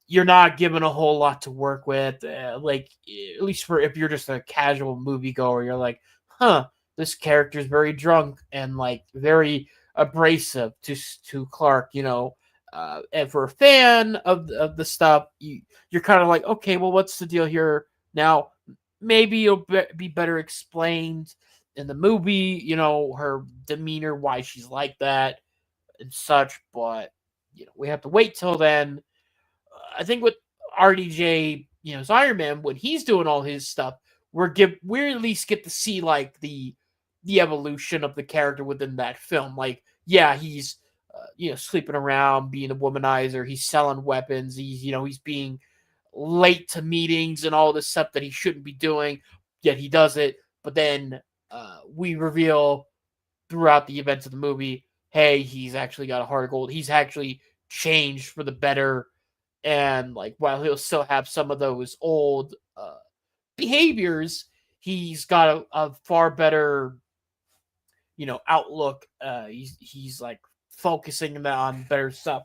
you're not given a whole lot to work with. Like at least for if you're just a casual moviegoer, you're like, huh, this character's very drunk and like very abrasive to Clark, you know. And for a fan of the stuff, you're kind of like, okay, well, what's the deal here now? Maybe it'll be better explained in the movie, you know, her demeanor, why she's like that and such. But you know, we have to wait till then. I think with RDJ, you know, Iron Man, when he's doing all his stuff, we at least get to see like the evolution of the character within that film. Like, yeah, he's you know, sleeping around, being a womanizer. He's selling weapons. He's being late to meetings and all this stuff that he shouldn't be doing. Yet he does it. But then we reveal throughout the events of the movie, hey, he's actually got a heart of gold. He's actually changed for the better, and like while he'll still have some of those old behaviors, he's got a far better, you know, outlook. He's like focusing on better stuff.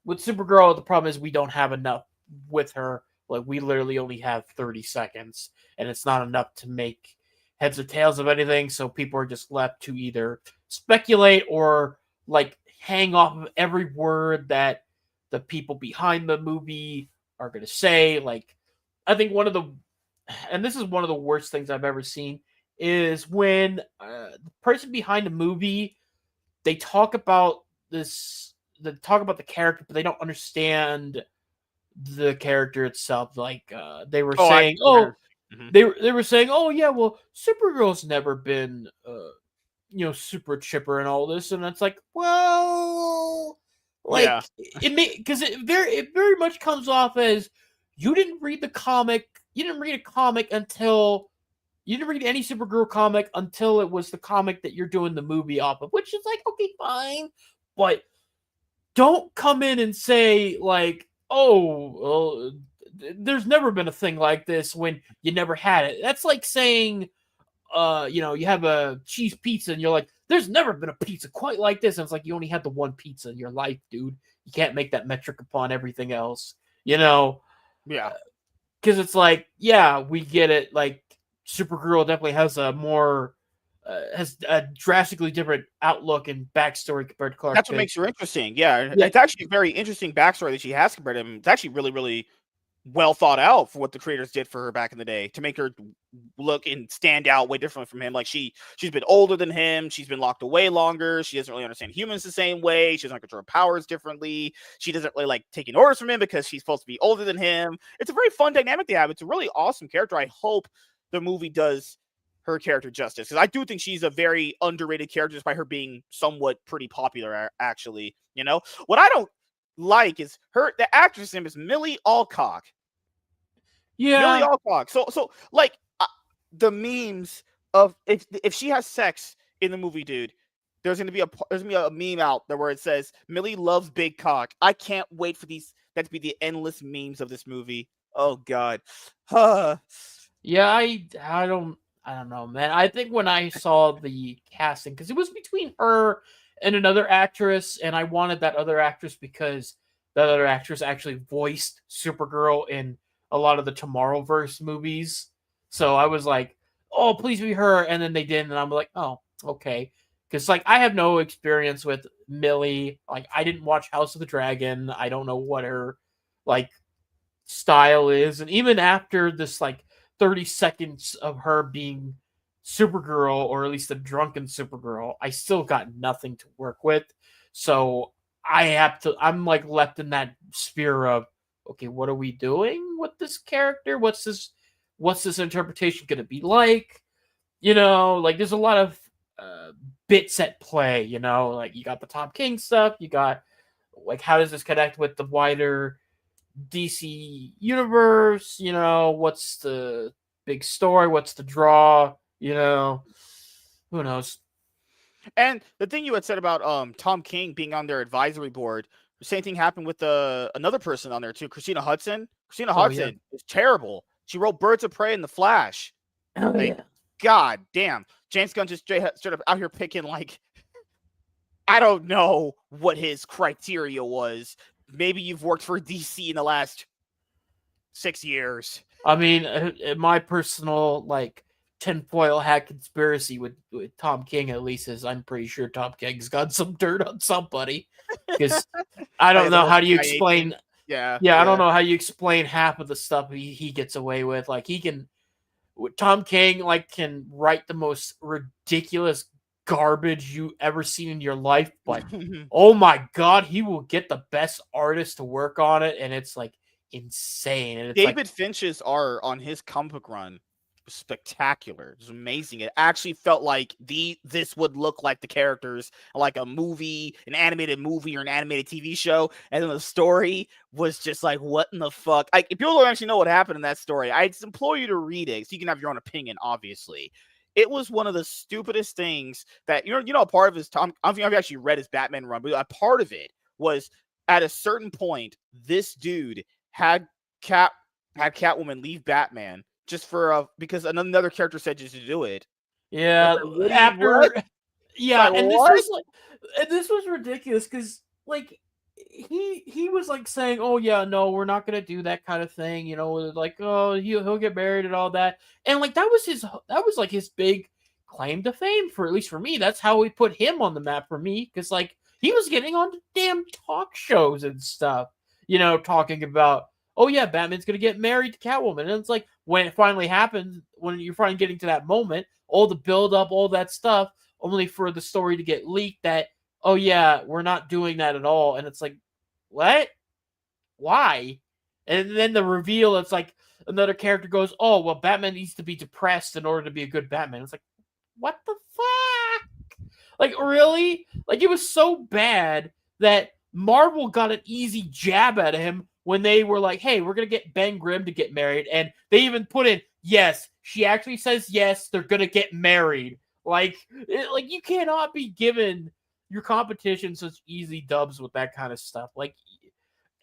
With Supergirl, the problem is we don't have enough with her. Like we literally only have 30 seconds, and it's not enough to make heads or tails of anything. So people are just left to either speculate or like hang off of every word that the people behind the movie are going to say. Like, I think and this is one of the worst things I've ever seen, is when the person behind the movie, they talk about they talk about the character, but they don't understand the character itself. Like they were Oh, I've saying, heard oh, of. Mhm. they were saying, oh yeah, well, Supergirl's never been you know, super chipper and all this, and it's like, well, Yeah, like it may, because it very much comes off as you didn't read the comic, you didn't read a comic until you didn't read any Supergirl comic until it was the comic that you're doing the movie off of, which is like, okay, fine, but don't come in and say like, oh, well, there's never been a thing like this when you never had it. That's like saying, you know, you have a cheese pizza and you're like, there's never been a pizza quite like this. And it's like you only had the one pizza in your life, dude. You can't make that metric upon everything else, you know, yeah. because it's like, yeah, we get it. Like Supergirl definitely has a more has a drastically different outlook and backstory compared to Clark That's what Kent. makes her interesting. Yeah, Yeah, it's actually a very interesting backstory that she has compared to him. It's actually really, really well thought out for what the creators did for her back in the day to make her look and stand out way different from him. Like she's been older than him. She's been locked away longer. She doesn't really understand humans the same way. She doesn't control her powers differently. She doesn't really like taking orders from him because she's supposed to be older than him. It's a very fun dynamic they have. It's a really awesome character. I hope the movie does her character justice because I do think she's a very underrated character just by her being somewhat pretty popular. Actually, you know what I don't like is the actress name is Millie Alcock. Millie yeah, Alcock. So like the memes of if she has sex in the movie, dude. There's gonna be a meme out there where it says Millie loves big cock. I can't wait for that to be the endless memes of this movie. Oh God. yeah. I don't know, man. I think when I saw the casting, because it was between her and another actress, and I wanted that other actress because that other actress actually voiced Supergirl in a lot of the Tomorrowverse movies. So I was like, oh, please be her. And then they didn't, and I'm like, oh, okay. Because like I have no experience with Millie. Like I didn't watch House of the Dragon. I don't know what her like style is, and even after this like 30 seconds of her being Supergirl, or at least a drunken Supergirl, I still got nothing to work with. So I'm like left in that sphere of, okay, what are we doing with this character? What's this interpretation going to be like? You know, like there's a lot of bits at play, you know, like you got the Tom King stuff, you got like how does this connect with the wider DC universe? What's the big story? What's the draw? Who knows? And the thing you had said about Tom King being on their advisory board, the same thing happened with another person on there too, Christina Hudson. Christina Oh yeah. Hudson is terrible. She wrote Birds of Prey and The Flash. Oh Like, yeah. god damn. James Gunn just straight up out here picking, like, I don't know what his criteria was. Maybe you've worked for DC in the last 6 years. I mean, my personal like tinfoil hat conspiracy with Tom King at least is I'm pretty sure Tom King's got some dirt on somebody because I Oh, don't yeah, the know whole how do you CIA explain. thing. Yeah, Yeah, I don't yeah. know how you explain half of the stuff he gets away with. Like he can, Tom King like can write the most ridiculous garbage you ever seen in your life, but oh my god, he will get the best artist to work on it, and it's like insane. And it's like, David Finch's art on his comic book run was spectacular. It was amazing. It actually felt like this would look like the characters, like a movie, an animated movie or an animated TV show. And then the story was just like, what in the fuck? Like, if people don't actually know what happened in that story, I just implore you to read it so you can have your own opinion, obviously. It was one of the stupidest things that a part of his Tom. I don't think I've actually read his Batman run, but a part of it was at a certain point, this dude had Catwoman leave Batman just for because another character said just to do it. yeah, It's like, what do you what? after, It's yeah, like, and this what? was like, and this was ridiculous because like he was like saying, oh yeah, no, we're not gonna do that kind of thing, like, oh, he'll get married and all that, and like that was like his big claim to fame, for at least for me. That's how we put him on the map for me, because like he was getting on damn talk shows and stuff, talking about, oh yeah, Batman's gonna get married to Catwoman, and it's like when it finally happens, when you're finally getting to that moment, all the build up, all that stuff, only for the story to get leaked that, oh yeah, we're not doing that at all, and it's like, what? Why? And then the reveal, it's like another character goes, oh well, Batman needs to be depressed in order to be a good Batman. It's like, what the fuck? Like, really? Like, it was so bad that Marvel got an easy jab at him when they were like, hey, we're going to get Ben Grimm to get married. And they even put in, yes, she actually says yes, they're going to get married. Like you cannot be given your competition such easy dubs with that kind of stuff. Like,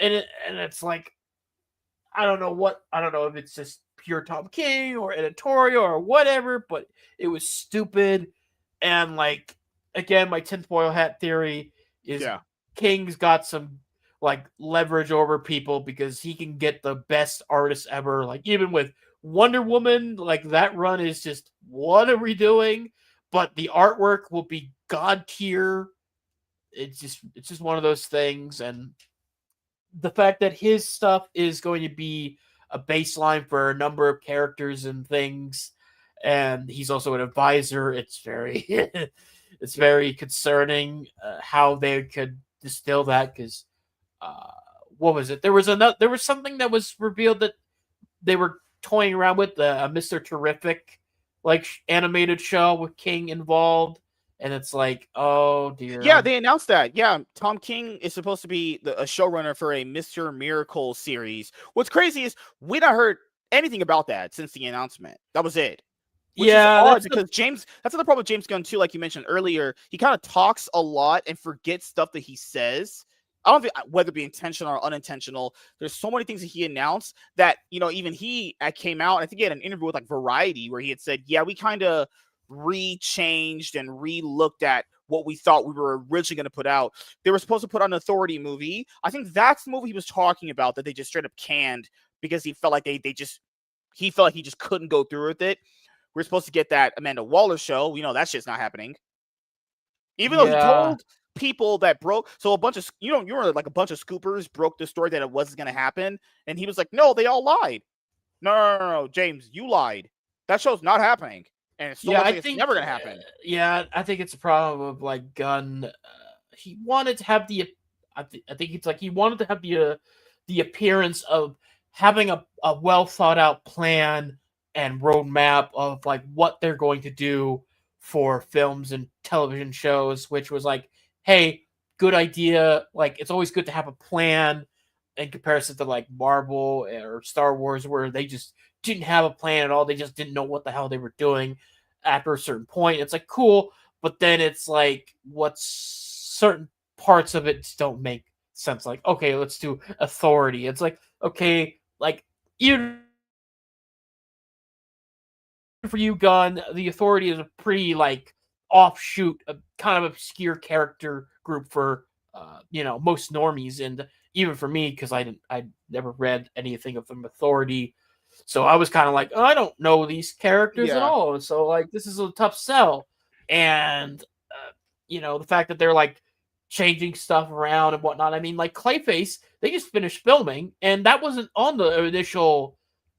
and it's like, I don't know if it's just pure Tom King or editorial or whatever, but it was stupid. And like, again, my tinfoil hat theory is Yeah. King's got some like leverage over people because he can get the best artists ever. Like, even with Wonder Woman, like that run is just, what are we doing? But the artwork will be god tier. It's just one of those things. And the fact that his stuff is going to be a baseline for a number of characters and things, and he's also an advisor, it's very it's very concerning how they could distill that, because what was it, there was something that was revealed that they were toying around with, the Mr. Terrific like animated show with King involved, and it's like, oh Yeah, dear. they announced that. Yeah, Tom King is supposed to be a showrunner for a Mr. Miracle series. What's crazy is we not heard anything about that since the announcement. That was it. Which is Yeah, odd that's because that's the problem with James Gunn too, like you mentioned earlier. He kind of talks a lot and forgets stuff that he says. I don't think whether it be intentional or unintentional. There's so many things that he announced that, even he came out. I think he had an interview with like Variety where he had said, yeah, we kind of re-changed and re-looked at what we thought we were originally going to put out. They were supposed to put out an Authority movie. I think that's the movie he was talking about that they just straight up canned because he felt like he felt like he just couldn't go through with it. We're supposed to get that Amanda Waller show. We know that shit's not happening. Even though he yeah. told people that broke, so a bunch of, you were like a bunch of scoopers broke the story that it wasn't going to happen. And he was like, no, they all lied. No, James, you lied. That show's not happening. And it's so Yeah, much I like it's think. never going to happen. Yeah, I think it's a problem of like Gunn. He wanted to have the. I think it's like he wanted to have the appearance of having a well thought out plan and roadmap of like what they're going to do for films and television shows, which was like, hey, good idea. Like, it's always good to have a plan in comparison to like Marvel or Star Wars, where they just didn't have a plan at all. They just didn't know what the hell they were doing. after a certain point. It's like cool, but then it's like what's certain parts of it don't make sense. Like, okay, let's do authority. It's like, okay, like even for you, Gunn, the authority is a pretty like offshoot, a kind of obscure character group for most normies, and even for me because I never read anything of them authority, so I was kind of like, oh, I don't know these characters at Yeah. all, so like this is a tough sell, and the fact that they're like changing stuff around and whatnot. I mean, like Clayface, they just finished filming, and that wasn't on the initial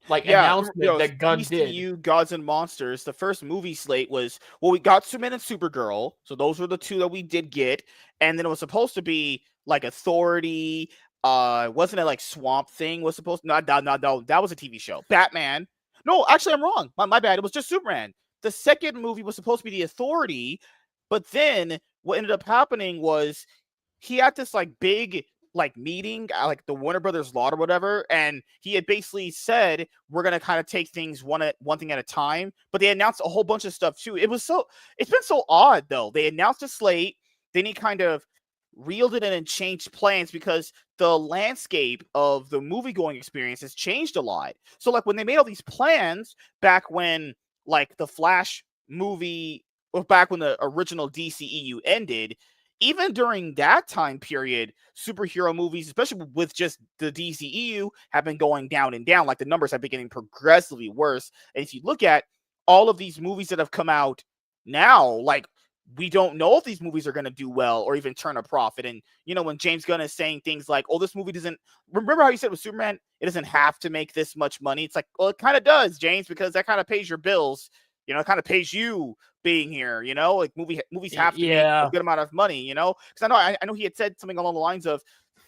like Yeah, announcement it's that Gunn did. DCU Gods and Monsters. The first movie slate was, well, we got Superman and Supergirl, so those were the two that we did get, and then it was supposed to be like Authority. Wasn't it like Swamp Thing was supposed? No, that was a TV show. Batman. No, actually, I'm wrong. My bad. It was just Superman. The second movie was supposed to be the Authority, but then what ended up happening was he had this like big like meeting at like the Warner Brothers lot or whatever, and he had basically said we're gonna kind of take things one thing at a time. But they announced a whole bunch of stuff too. It's been so odd though. They announced a slate, then he kind of reeled it in and changed plans because the landscape of the movie going experience has changed a lot. So like when they made all these plans back when like the Flash movie or back when the original DCEU ended, even during that time period, superhero movies, especially with just the DCEU, have been going down and down. Like the numbers have been getting progressively worse. And if you look at all of these movies that have come out now, like we don't know if these movies are going to do well or even turn a profit. And, when James Gunn is saying things like, oh, this movie doesn't, remember how you said with Superman, it doesn't have to make this much money. It's like, well, it kind of does, James, because that kind of pays your bills. It kind of pays you being here, like movies have to make a Yeah, good amount of money, because I know he had said something along the lines of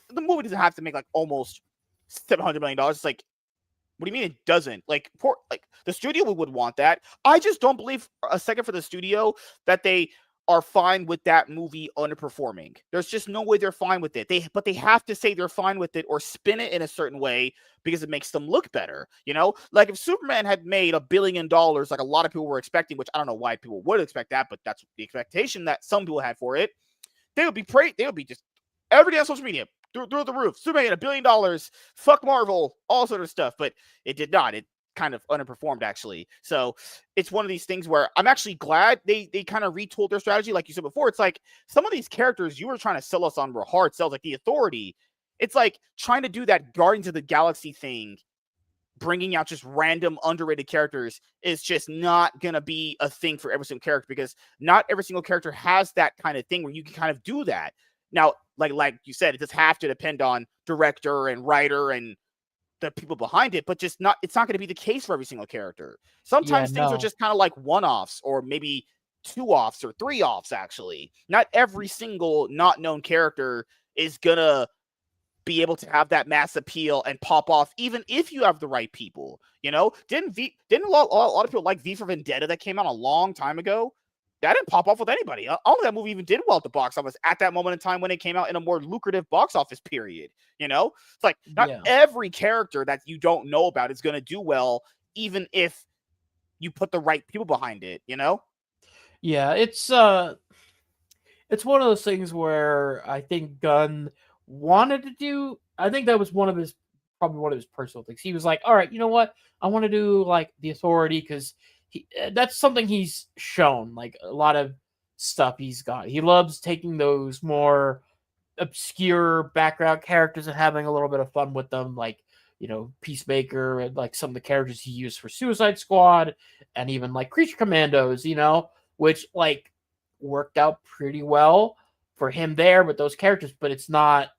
the movie doesn't have to make like almost $700 million. It's like, what do you mean it doesn't? Like, the studio would want that. I just don't believe a second for the studio that they are fine with that movie underperforming. There's just no way they're fine with it. But they have to say they're fine with it or spin it in a certain way because it makes them look better. Like if Superman had made $1 billion, like a lot of people were expecting, which I don't know why people would expect that, but that's the expectation that some people had for it. They would be They would be just every day on social media through the roof. Superman $1 billion. Fuck Marvel, all sort of stuff. But it did not. It kind of underperformed actually. So it's one of these things where I'm actually glad they kind of retooled their strategy. Like you said before, it's like some of these characters you were trying to sell us on were hard sells, like the Authority. It's like trying to do that Guardians of the Galaxy thing, bringing out just random underrated characters is just not going to be a thing for every single character because not every single character has that kind of thing where you can kind of do that. Now, like you said, it does have to depend on director and writer and the people behind it, but it's not going to be the case for every single character. yeah, Sometimes things are no, just kind of like one-offs or maybe two-offs or three-offs actually. Not every single not known character is going to be able to have that mass appeal and pop off, even if you have the right people. Didn't a lot of people like V for Vendetta that came out a long time ago? That didn't pop off with anybody. I don't think that movie even did well at the box office at that moment in time when it came out in a more lucrative box office period. It's like not yeah, every character that you don't know about is going to do well, even if you put the right people behind it. yeah. It's one of those things where I think Gunn wanted to do. I think that was probably one of his personal things. He was like, all right, you know what? I want to do like the Authority because that's something he's shown. Like a lot of stuff he's got. He loves taking those more obscure background characters and having a little bit of fun with them, like Peacemaker and like some of the characters he used for Suicide Squad and even like Creature Commandos, which like worked out pretty well for him there with those characters. But it's not.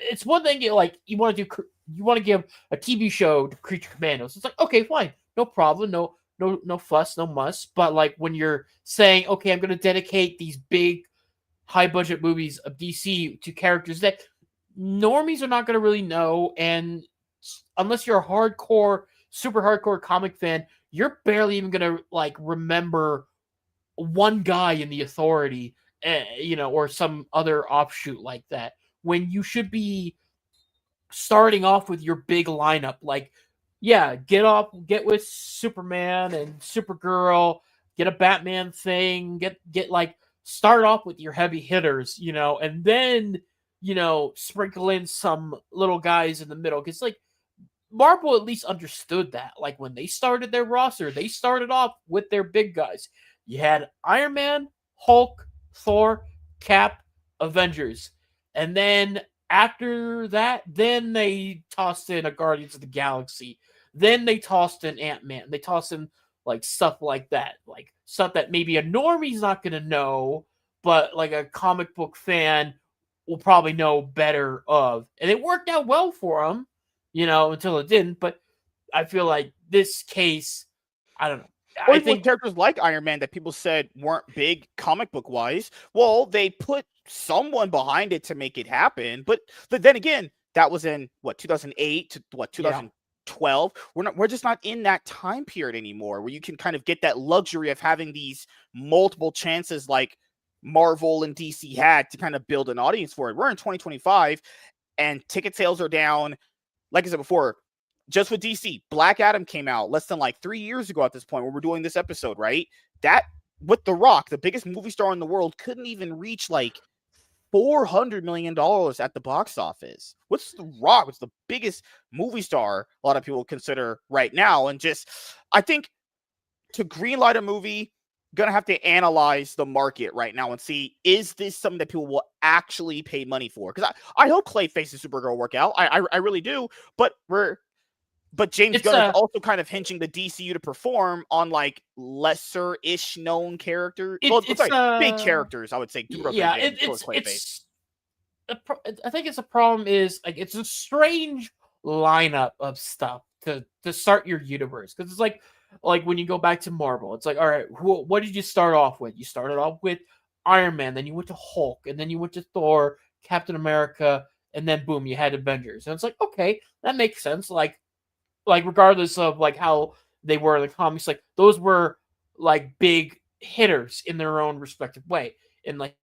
It's one thing like you want to do. You want to give a TV show to Creature Commandos. It's like okay, fine, no problem, no fuss, no muss. But like when you're saying, okay, I'm going to dedicate these big high budget movies of DC to characters that normies are not going to really know, and unless you're a super hardcore comic fan, you're barely even going to like remember one guy in the Authority, or some other offshoot like that. When you should be starting off with your big lineup, like yeah, get with Superman and Supergirl, get a Batman thing, get like start off with your heavy hitters, and then sprinkle in some little guys in the middle, because like Marvel at least understood that. Like when they started their roster, they started off with their big guys. You had Iron Man, Hulk, Thor, Cap, Avengers. And then after that, then they tossed in a Guardians of the Galaxy. Then they tossed in Ant-Man. They tossed in like stuff like that. Like stuff that maybe a normie's not gonna know, but like a comic book fan will probably know better of. And it worked out well for them, until it didn't. But I feel like this case, I don't know. Or I even with think characters like Iron Man that people said weren't big comic book wise. Well, they put someone behind it to make it happen. But then again, that was in what 2008 to what yeah, 2012. We're just not in that time period anymore where you can kind of get that luxury of having these multiple chances like Marvel and DC had to kind of build an audience for it. We're in 2025 and ticket sales are down. Like I said before, just with DC, Black Adam came out less than like 3 years ago at this point when we're doing this episode, right? That with The Rock, the biggest movie star in the world, couldn't even reach like $400 million at the box office. What's The Rock? What's the biggest movie star a lot of people consider right now? And just, I think to greenlight a movie, gonna have to analyze the market right now and see, is this something that people will actually pay money for? Because I hope Clayface and Supergirl work out. I really do. But James it's Gunn is a also kind of hinging the DCU to perform on like lesser-ish known characters. it, Well, it's sorry, big characters. I would say Supergirl yeah, and Clayface. I think it's a problem is like it's a strange lineup of stuff to start your universe, because it's like when you go back to Marvel, it's like, all right, what did you start off with? You started off with Iron Man, then you went to Hulk, and then you went to Thor, Captain America, and then boom, you had Avengers, and it's like, okay, that makes sense. Like regardless of like how they were in the comics, like those were like big hitters in their own respective way. And like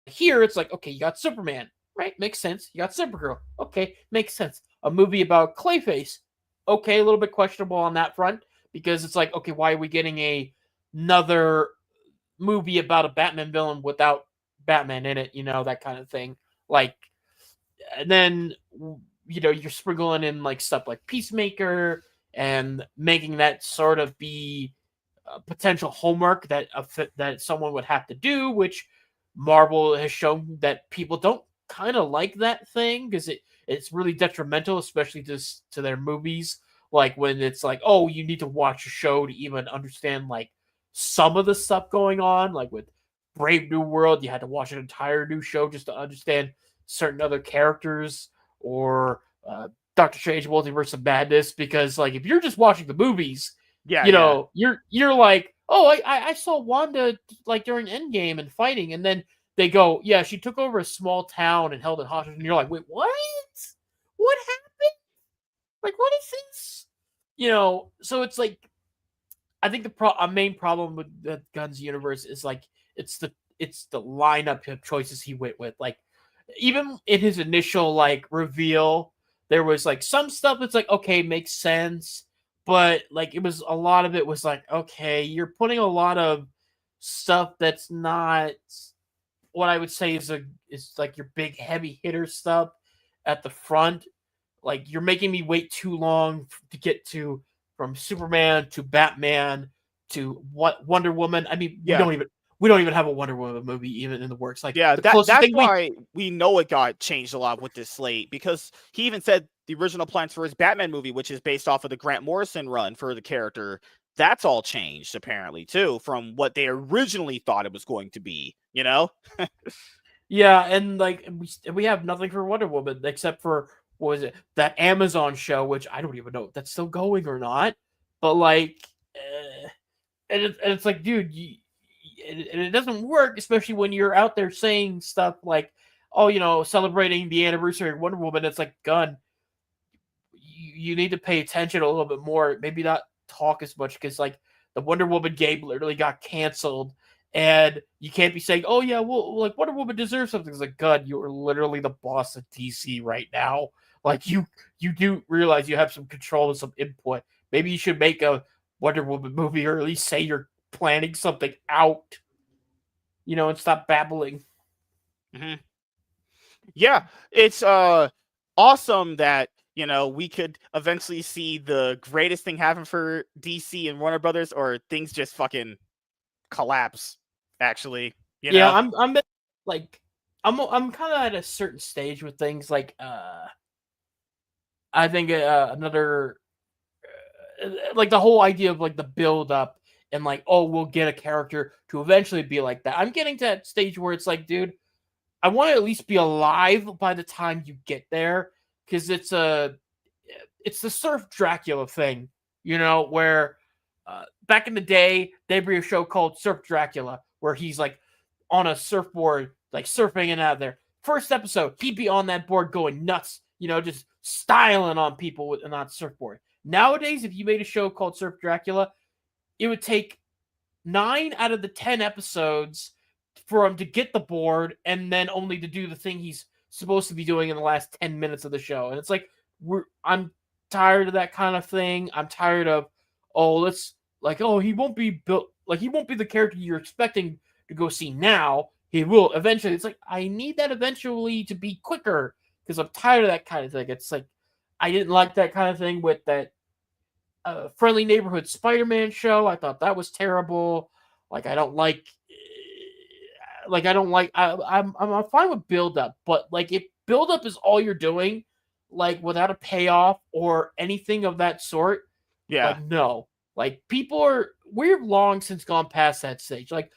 here, it's like, okay, you got Superman, right? Makes sense. You got Supergirl, okay, makes sense. A movie about Clayface, okay, a little bit questionable on that front, because it's like, okay, why are we getting another movie about a Batman villain without Batman in it? That kind of thing. Like, and then you're sprinkling in like stuff like Peacemaker and making that sort of be potential homework that someone would have to do, which Marvel has shown that people don't kind of like that thing, because it's really detrimental, especially to their movies. Like when it's like, oh, you need to watch a show to even understand like some of the stuff going on. Like with Brave New World, you had to watch an entire new show just to understand certain other characters, or Doctor Strange Multiverse of Madness, because like if you're just watching the movies, Yeah, yeah. you're like, oh, I saw Wanda like during Endgame and fighting, and then they go, yeah, she took over a small town and held it hostage, and you're like, wait, what? What happened? Like, what is this? So it's like, I think a main problem with the Guns universe is like it's the lineup of choices he went with. Like even in his initial like reveal, there was like some stuff that's like, okay, makes sense, but like it was a lot of it was like, okay, you're putting a lot of stuff that's not what I would say is like your big heavy hitter stuff at the front. Like you're making me wait too long to get to from Superman to Batman to what Wonder Woman. I mean, we Yeah. don't even have a Wonder Woman movie even in the works. Like Yeah, the closest that's thing why we know it got changed a lot with this slate, because he even said the original plans for his Batman movie, which is based off of the Grant Morrison run for the character, that's all changed apparently too from what they originally thought it was going to be, you know? Yeah, and like we have nothing for Wonder Woman except for, what was it, that Amazon show, which I don't even know if that's still going or not. But like, and it's like, dude, and it doesn't work, especially when you're out there saying stuff like, oh, celebrating the anniversary of Wonder Woman. It's like, Gun, you need to pay attention a little bit more. Maybe not talk as much, because like the Wonder Woman game literally got canceled, and you can't be saying, "Oh yeah, well, like Wonder Woman deserves something." It's like, God, you are literally the boss of DC right now. Like you do realize you have some control and some input. Maybe you should make a Wonder Woman movie, or at least say you're planning something out, and stop babbling. Mm-hmm. Yeah, it's awesome that we could eventually see the greatest thing happen for DC and Warner Brothers, or things just fucking collapse. Actually, Yeah, I'm like I'm kind of at a certain stage with things like I think another like the whole idea of like the build up and like, oh, we'll get a character to eventually be like that. I'm getting to that stage where it's like, dude, I want to at least be alive by the time you get there, because it's the Surf Dracula thing, where back in the day they bring a show called Surf Dracula where he's like on a surfboard, like surfing in and out of there. First episode, he'd be on that board going nuts, just styling on people with on surfboard. Nowadays, if you made a show called Surf Dracula, it would take 9 out of the 10 episodes for him to get the board and then only to do the thing he's supposed to be doing in the last 10 minutes of the show. And it's like, I'm tired of that kind of thing. I'm tired of, he won't be built, like, he won't be the character you're expecting to go see now. He will eventually. It's like, I need that eventually to be quicker because I'm tired of that kind of thing. It's like, I didn't like that kind of thing with that Friendly Neighborhood Spider-Man show. I thought that was terrible. Like, I don't like. I'm fine with build up, but like if build up is all you're doing, like without a payoff or anything of that sort, yeah, like no. Like we're long since gone past that stage. Like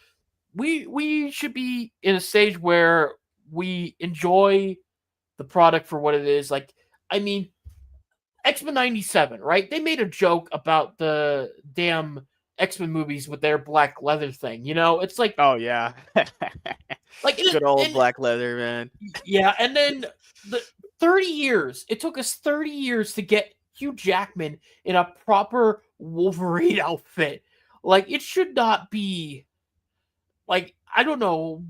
we should be in a stage where we enjoy the product for what it is. Like, I mean, X-Men 97, right? They made a joke about the damn X-Men movies with their black leather thing. It's like, oh yeah, like good old black leather, man. yeah, and then the 30 years. It took us 30 years to get Hugh Jackman in a proper Wolverine outfit. Like, it should not be like, I don't know,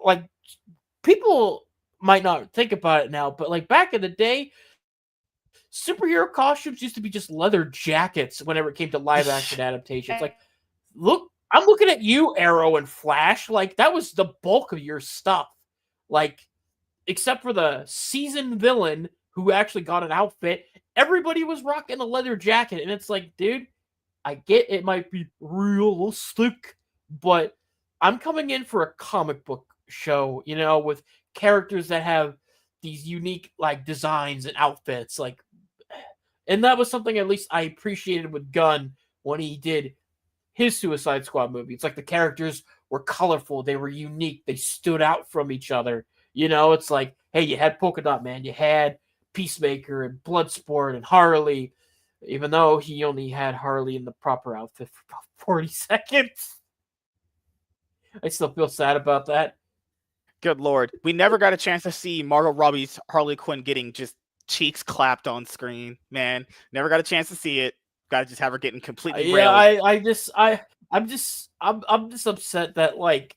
like, people might not think about it now, but like back in the day, superhero costumes used to be just leather jackets whenever it came to live action adaptations. Like, look, I'm looking at you, Arrow and Flash. Like, that was the bulk of your stuff. Like, except for the seasoned villain who actually got an outfit, everybody was rocking a leather jacket. And it's like, dude, I get it might be realistic, but I'm coming in for a comic book show, with characters that have these unique like designs and outfits. Like, and that was something at least I appreciated with Gunn when he did his Suicide Squad movie. It's like the characters were colorful, they were unique, they stood out from each other. It's like, hey, you had Polka Dot Man, you had Peacemaker and Bloodsport and Harley, even though he only had Harley in the proper outfit for about 40 seconds. I still feel sad about that. Good lord, we never got a chance to see Margot Robbie's Harley Quinn getting just cheeks clapped on screen. Man, never got a chance to see it. Got to just have her getting completely railed. I'm just upset that like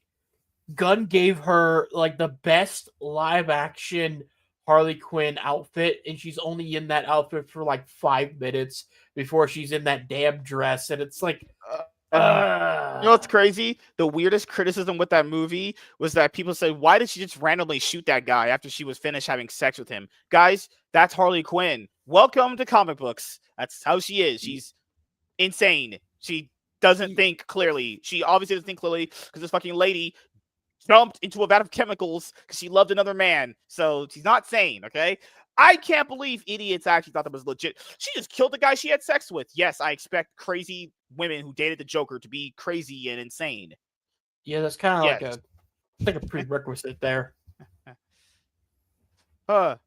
Gunn gave her like the best live action Harley Quinn outfit, and she's only in that outfit for like 5 minutes before she's in that damn dress, and it's like, you know what's crazy? The weirdest criticism with that movie was that people said, why did she just randomly shoot that guy after she was finished having sex with him? Guys, that's Harley Quinn. Welcome to comic books. That's how she is. She's insane. She doesn't think clearly. She obviously doesn't think clearly because this fucking lady jumped into a vat of chemicals because she loved another man. So she's not sane, okay? I can't believe idiots actually thought that was legit. She just killed the guy she had sex with. Yes, I expect crazy women who dated the Joker to be crazy and insane. Yeah, that's kind of like a prerequisite there. All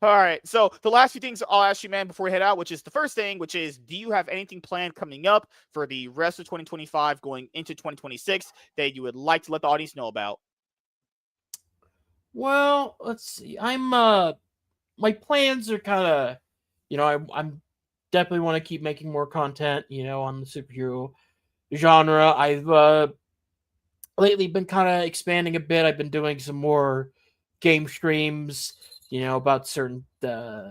right, so the last few things I'll ask you, man, before we head out, which is the first thing, which is, do you have anything planned coming up for the rest of 2025 going into 2026 that you would like to let the audience know about? Well, let's see. My plans are kind of, I'm definitely want to keep making more content, on the superhero genre. I've lately been kind of expanding a bit. I've been doing some more game streams, about certain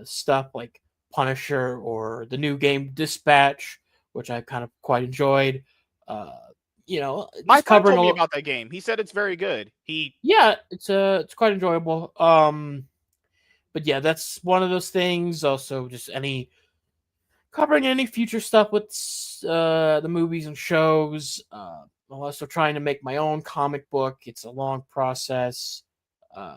stuff like Punisher or the new game Dispatch, which I kind of quite enjoyed. My Just friend covering told me about that game. He said it's very good. yeah, it's quite enjoyable. But yeah, that's one of those things. Also, just covering any future stuff with the movies and shows. I'm also trying to make my own comic book. It's a long process. Uh,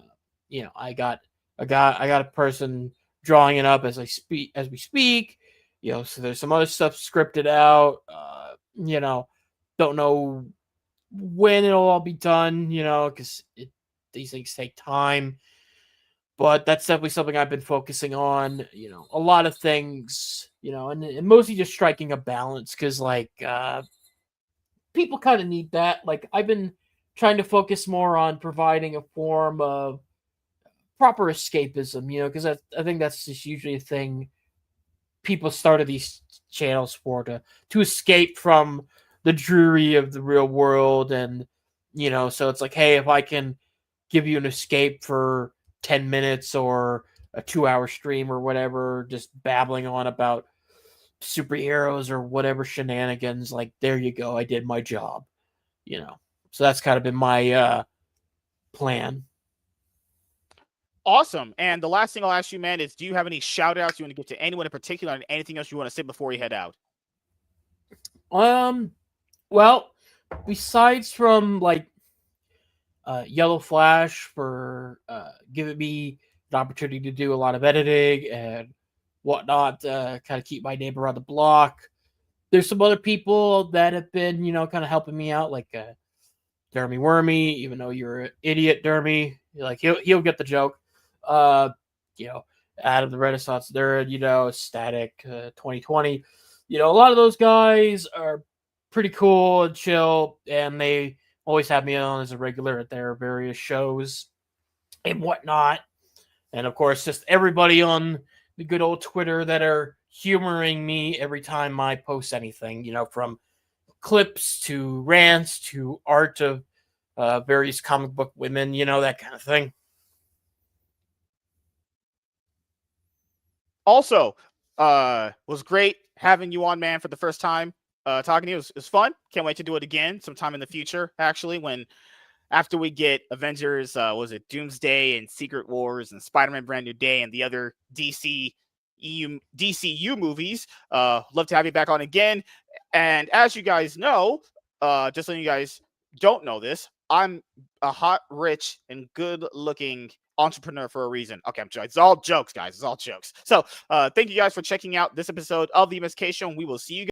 I got a person drawing it up as we speak. So there's some other stuff scripted out. Don't know when it'll all be done. Because these things take time. But that's definitely something I've been focusing on. A lot of things. And mostly just striking a balance because people kind of need that. Like I've been trying to focus more on providing a form of proper escapism, because I think that's just usually a thing people started these channels for to escape from the dreary of the real world. And so it's like, hey, if I can give you an escape for 10 minutes or a 2-hour stream or whatever, just babbling on about superheroes or whatever shenanigans, like there you go, I did my job. So that's kind of been my plan. Awesome. And the last thing I'll ask you, man, is do you have any shout outs you want to give to anyone in particular and anything else you want to say before we head out? Well, besides from Yellow Flash for giving me an opportunity to do a lot of editing and whatnot, kind of keep my name around the block. There's some other people that have been, kind of helping me out, like Dermy Wormy, even though you're an idiot, Dermy. Like he'll get the joke. Uh, Adam the Renaissance Nerd, Static 2020. A lot of those guys are pretty cool and chill, and they always have me on as a regular at their various shows and whatnot. And of course, just everybody on the good old Twitter that are humoring me every time I post anything, from clips to rants to art of various comic book women, that kind of thing. Also, was great having you on, man, for the first time. Talking to you was fun. Can't wait to do it again sometime in the future, actually, after we get Avengers, was it Doomsday and Secret Wars and Spider-Man Brand New Day and the other DCU movies. Love to have you back on again. And as you guys know, just so you guys don't know this, I'm a hot, rich, and good-looking entrepreneur for a reason. Okay, I'm joking. It's all jokes, guys. It's all jokes. So thank you guys for checking out this episode of the MSK Show, and we will see you guys